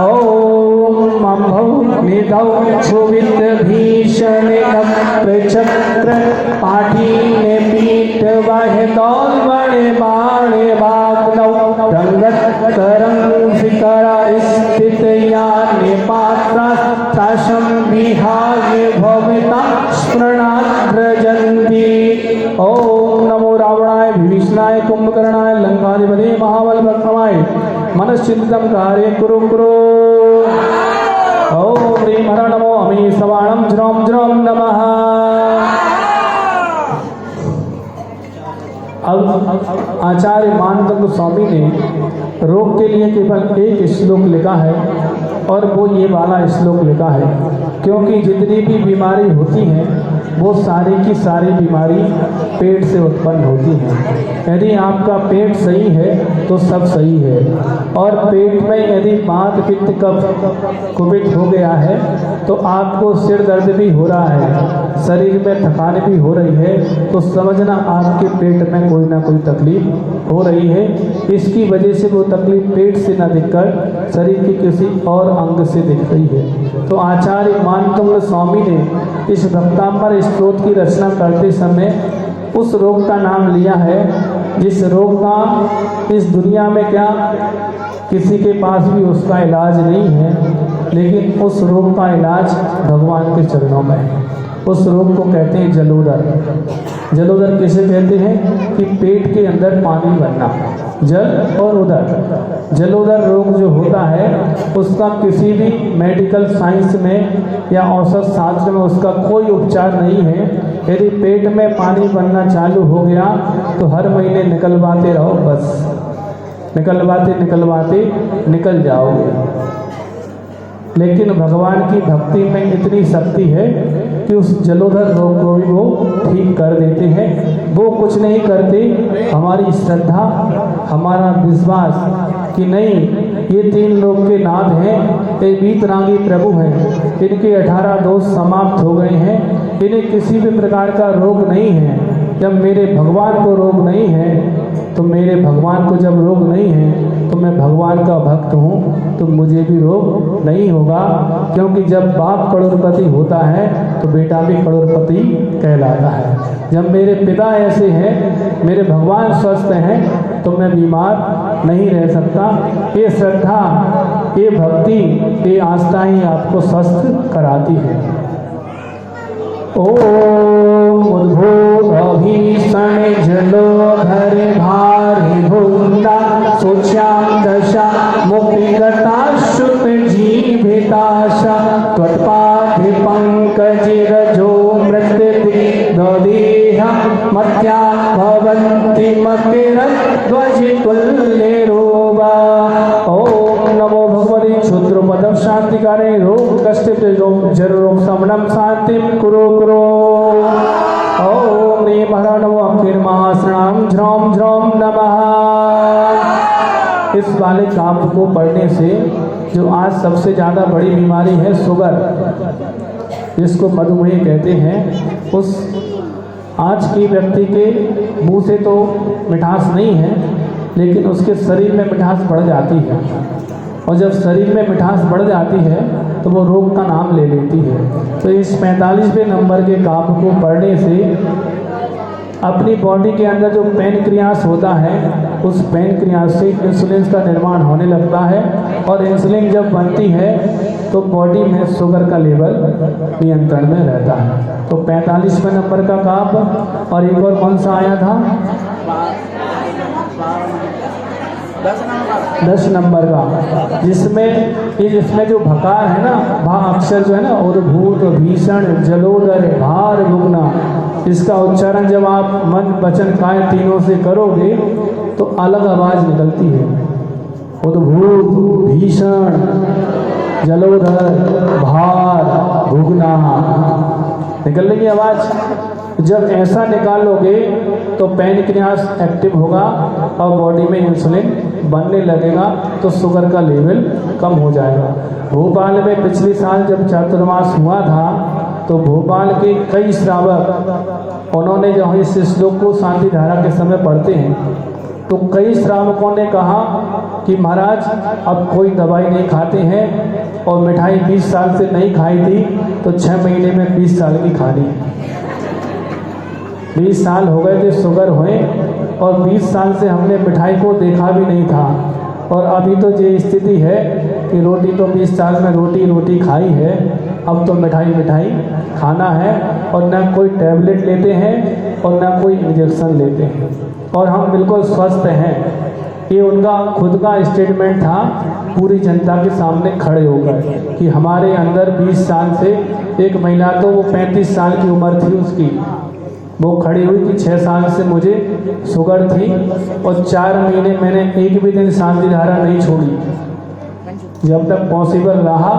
ओम मम्भौ निधौ क्षुभित भीषण चक्र पाठीने पीठ वह दौल बड़े बाणे बाग्नौ रंगत करंग शिखरा स्थित याने पात्रा ताशं विहाय भविता स्मरणाद्रजन्ति। ओम नमो रावणाय विभीषणाय कुंभकर्णाय लंकाधिपते महाबल पराक्रमाय मनश्चिंतनं कार्य कुरु कुरु। ओम ह्रीं हर नमो अमीसवाणं झ्रौं झ्रौं नमः। अब आचार्य मानदंड स्वामी ने रोग के लिए केवल एक श्लोक लिखा है, और वो ये वाला श्लोक लिखा है क्योंकि जितनी भी बीमारी होती हैं वो सारी की सारी बीमारी पेट से उत्पन्न होती है। यदि आपका पेट सही है तो सब सही है, और पेट में यदि वात पित्त कफ कुपित हो गया है तो आपको सिर दर्द भी हो रहा है, शरीर में थकान भी हो रही है, तो समझना आपके पेट में कोई ना कोई तकलीफ हो रही है। इसकी वजह से वो तकलीफ पेट से न दिखकर शरीर के किसी और अंग से दिख रही है। तो आचार्य मानदंड स्वामी ने इस भक्तांबर स्तोत्र की रचना करते समय उस रोग का नाम लिया है जिस रोग का इस दुनिया में क्या किसी के पास भी उसका इलाज नहीं है, लेकिन उस रोग का इलाज भगवान के चरणों में है। उस रोग को कहते हैं जलोदर। जलोदर किसे कहते हैं कि पेट के अंदर पानी बनना, जल और उदर। जलोदर रोग जो होता है उसका किसी भी मेडिकल साइंस में या औषध शास्त्र में उसका कोई उपचार नहीं है। यदि पेट में पानी बनना चालू हो गया तो हर महीने निकलवाते रहो, बस निकलवाते निकल जाओगे। लेकिन भगवान की भक्ति में इतनी शक्ति है कि उस जलोदर रोग को भी वो ठीक कर देते हैं। वो कुछ नहीं करते, हमारी श्रद्धा, हमारा विश्वास कि नहीं ये 3 लोक के नाथ हैं, ये वीतरागी प्रभु हैं, इनके 18 दोष समाप्त हो गए हैं, इन्हें किसी भी प्रकार का रोग नहीं है। जब मेरे भगवान को रोग नहीं है तो मेरे भगवान को जब रोग नहीं है तो मैं भगवान का भक्त हूँ, तो मुझे भी रोग नहीं होगा। क्योंकि जब बाप करोड़पति होता है तो बेटा भी करोड़पति कहलाता है। जब मेरे पिता ऐसे हैं, मेरे भगवान स्वस्थ हैं, तो मैं बीमार नहीं रह सकता। ये श्रद्धा, ये भक्ति, ये आस्था ही आपको स्वस्थ कराती है। ओम उद्भूतभीषण जलोधर भारि भुग्ना सूच्यां दशा मुक्तिगता श्रुत जीविताशा त्वत्पादि पंकजिरजो मृत्युदिग्धदेहं मत्या भवन्ति मतिरध्वजितुल्यरूपा। ओम नमो भगवते क्षुद्रपदं शान्तिकारे रोग कष्ट जरोग शमनं शांतिं कुरु कुरु। ओम ह्रीं हर नमो अक्षिर्महास्नां झ्रौं झ्रौं नमः। इस वाले काम को पढ़ने से जो आज सबसे ज़्यादा बड़ी बीमारी है शुगर, जिसको मधुमेह कहते हैं, उस आज के व्यक्ति के मुंह से तो मिठास नहीं है, लेकिन उसके शरीर में मिठास बढ़ जाती है। और जब शरीर में मिठास बढ़ जाती है तो वो रोग का नाम ले लेती है। तो इस 45वें नंबर के काम को पढ़ने से अपनी बॉडी के अंदर जो पैनक्रियास होता है, उस पैनक्रियास से इंसुलिन का निर्माण होने लगता है, और इंसुलिन जब बनती है तो बॉडी में शुगर का लेवल नियंत्रण में रहता है। तो 45वें नंबर का काम। और एक और कौन सा आया था? 10 नंबर का, जिसमें जो भकार है ना, भा अक्षर जो है ना, उद्भूत भीषण जलोदर भार भुग्ना, इसका उच्चारण जब आप मन वचन काय तीनों से करोगे तो अलग आवाज निकलती है। उद्भूत भीषण जलोदर भार भुग्ना, निकल रही आवाज। जब ऐसा निकालोगे तो पैनक्रियास एक्टिव होगा और बॉडी में इंसुलिन बनने लगेगा, तो शुगर का लेवल कम हो जाएगा। भोपाल में पिछले साल जब चातुर्मास हुआ था तो भोपाल के कई श्रावक, उन्होंने जो इस श्लोक को शांति धारा के समय पढ़ते हैं, तो कई श्रावकों ने कहा कि महाराज अब कोई दवाई नहीं खाते हैं, और मिठाई 20 साल से नहीं खाई थी तो 6 महीने में 20 साल की खा ली। 20 साल हो गए थे शुगर हुए, और 20 साल से हमने मिठाई को देखा भी नहीं था। और अभी तो ये स्थिति है कि रोटी तो 20 साल में रोटी खाई है, अब तो मिठाई खाना है, और ना कोई टैबलेट लेते हैं और ना कोई इंजेक्शन लेते हैं, और हम बिल्कुल स्वस्थ हैं। ये उनका खुद का स्टेटमेंट था पूरी जनता के सामने खड़े होकर कि हमारे अंदर 20 साल से, एक महिला तो वो 35 साल की उम्र थी उसकी, वो खड़ी हुई कि 6 साल से मुझे शुगर थी और 4 महीने मैंने एक भी दिन शांति धारा नहीं छोड़ी। जब तक पॉसिबल रहा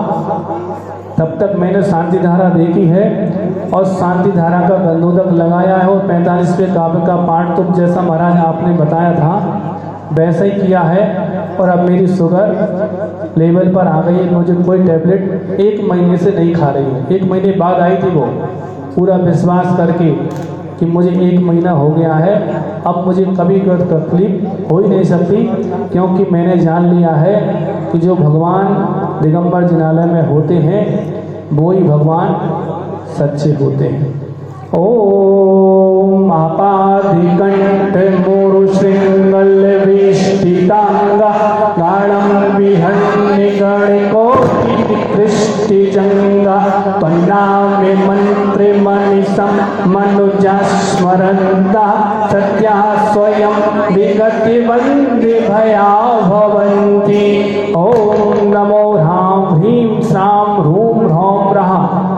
तब तक मैंने शांति धारा देखी है, और शांति धारा का गंधोदक लगाया है, और 45वें काव्य का पाठ तो जैसा महाराज आपने बताया था वैसा ही किया है। और अब मेरी शुगर लेवल पर आ गई है, मुझे कोई टैबलेट 1 महीने से नहीं खा रही है। 1 महीने बाद आई थी वो, पूरा विश्वास करके कि मुझे 1 महीना हो गया है, अब मुझे कभी कोई तकलीफ हो ही नहीं सकती, क्योंकि मैंने जान लिया है कि जो भगवान दिगंबर जिनालय में होते हैं वो ही भगवान सच्चे होते हैं। ओम आपादिकंठ मोरु श्रृंगल विष्टितांगा गाढ़ं विहन्नि गणकोटि कृष्टि जंगा त्वन्नामे मंत्रे मनीषं मनुजा स्मरन्ता सत्या स्वयं विगति वंदे भया भवन्ति। ओम नमो ह्रां ह्रीं श्रां ह्रूं ह्रौं रः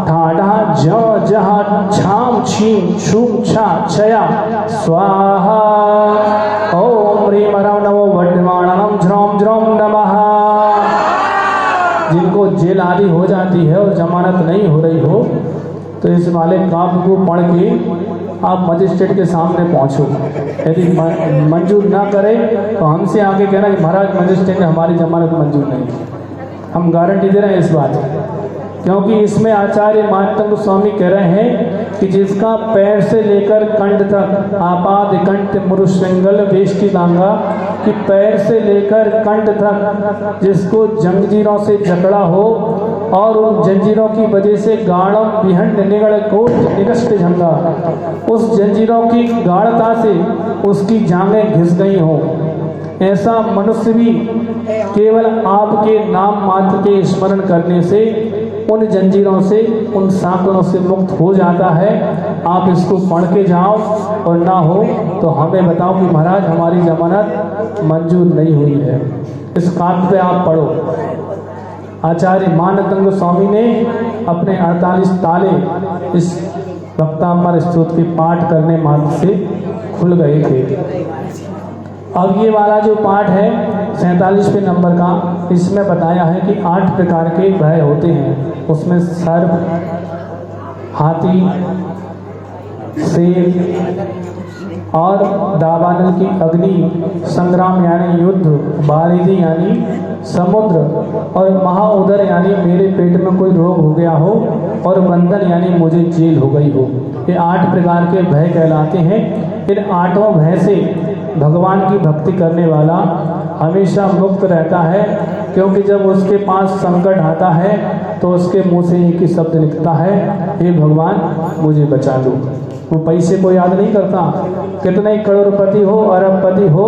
ठाढा ज जः छां छीं छूं छा छया स्वाहा। ओम ह्रीं ह्रौं नमो वर्धमानं झ्रौं झ्रौं नमः। जिनको जेल आदि हो जाती है और जमानत नहीं हो रही हो, तो इस वाले काम को पढ़ के आप मजिस्ट्रेट के सामने पहुंचो। यदि मंजूर ना करे तो हमसे आगे कहना कि महाराज मजिस्ट्रेट ने हमारी जमानत मंजूर नहीं। हम गारंटी दे रहे हैं इस बात की, क्योंकि इसमें आचार्य मातंग स्वामी कह रहे हैं कि जिसका पैर से लेकर कंठ तक आपाद कंठ मुरुश्रृंगल वेष्टि दांगा, कि पैर से लेकर कंठ तक जिसको जंजीरों से जकड़ा हो, और उन जंजीरों की वजह से गाढ़म विहंड निगड़ कोट निगष्ट झंगा, उस जंजीरों की गाढ़ता से उसकी जांघें घिस गई हों, ऐसा मनुष्य भी केवल आपके नाम मात्र के स्मरण करने से उन जंजीरों से, उन सांकड़ों से मुक्त हो जाता है। आप इसको पढ़ के जाओ और ना हो तो हमें बताओ कि महाराज हमारी जमानत मंजूर नहीं हुई है। इस काव्य पे आप पढ़ो। आचार्य मानतंग स्वामी ने अपने 48 ताले इस भक्तांबर स्तोत्र के पाठ करने मात्र से खुल गए थे। अब ये वाला जो पाठ है 47वें नंबर का, इसमें बताया है कि 8 प्रकार के भय होते हैं। उसमें सर्प, हाथी, शेर और दावानल की अग्नि, संग्राम यानी युद्ध, बारिदी यानी समुद्र और महाउदर यानी मेरे पेट में कोई रोग हो गया हो और बंधन यानी मुझे जेल हो गई हो। ये 8 प्रकार के भय कहलाते हैं। इन 8 भय से भगवान की भक्ति करने वाला हमेशा मुक्त रहता है, क्योंकि जब उसके पास संकट आता है तो उसके मुंह से एक ही शब्द निकलता है, हे भगवान मुझे बचा लो। वो पैसे को याद नहीं करता, कितने करोड़पति हो, अरबपति हो,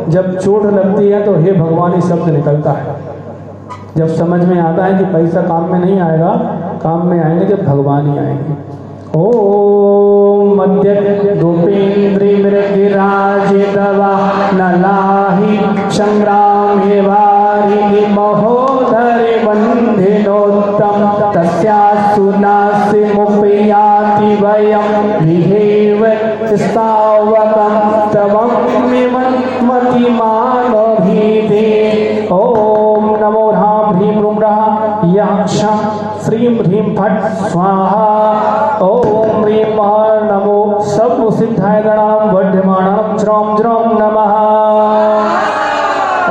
जब चोट लगती है तो हे भगवान ही शब्द निकलता है। जब समझ में आता है कि पैसा काम में नहीं आएगा, काम में आएंगे जब भगवान ही आएंगे। ओम मध्य गोपेन्द्री मृगिराजितवा नलाहि संग्राम वारिधि महोदरि बंधिनोत्तम तस्यास्तु नास्ति मुपयाति वयं विहेव स्तावकं तवं मतिमानो भीते। ओम नमो ह्रां ह्रीं रूं रः यः क्षं श्रीं ह्रीं फट् स्वाहा। ओम ह्रीं महा नमो सर्वसिद्धाय गणां वर्धमानं ज्रौं ज्रौं नमः।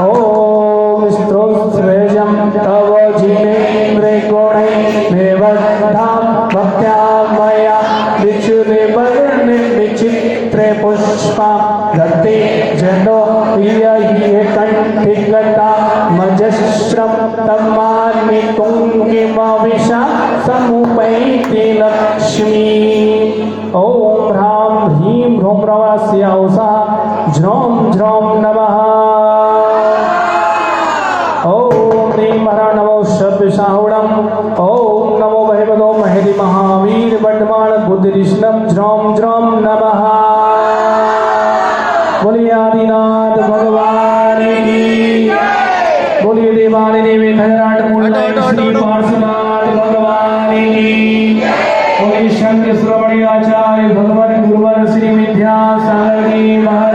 ओम स्त्रोत्रयजं तव जिनेन्द्रे गुणैर्निबद्धां भक्त्या मया विचुरिवर्णे विचित्रे पुष्पां दत्ते जनो यहि कंठिगता मजस्रं तमामि कुङ्किमविशा समुपैति लक्ष्मी। ओम ह्रां ह्रीं ह्रूं रवस्याउषा ज्रौं ज्रौं नमः। ओम ह्रीं हरा नमो शब्दशाहुणम्। ओम नमो भगवतो महेरि महावीर वर्धमान बुद्धिरिष्णं ज्रौं ज्रौं नमः। बोलिए आदिनाथ भगवान की, बोलिए देवालय देवी खजराट मूल श्री पार्श्वनाथ भगवान की, बोलिए शंकर श्रवणी आचार्य भगवान गुरुवर श्री विद्यासागर जी महाराज।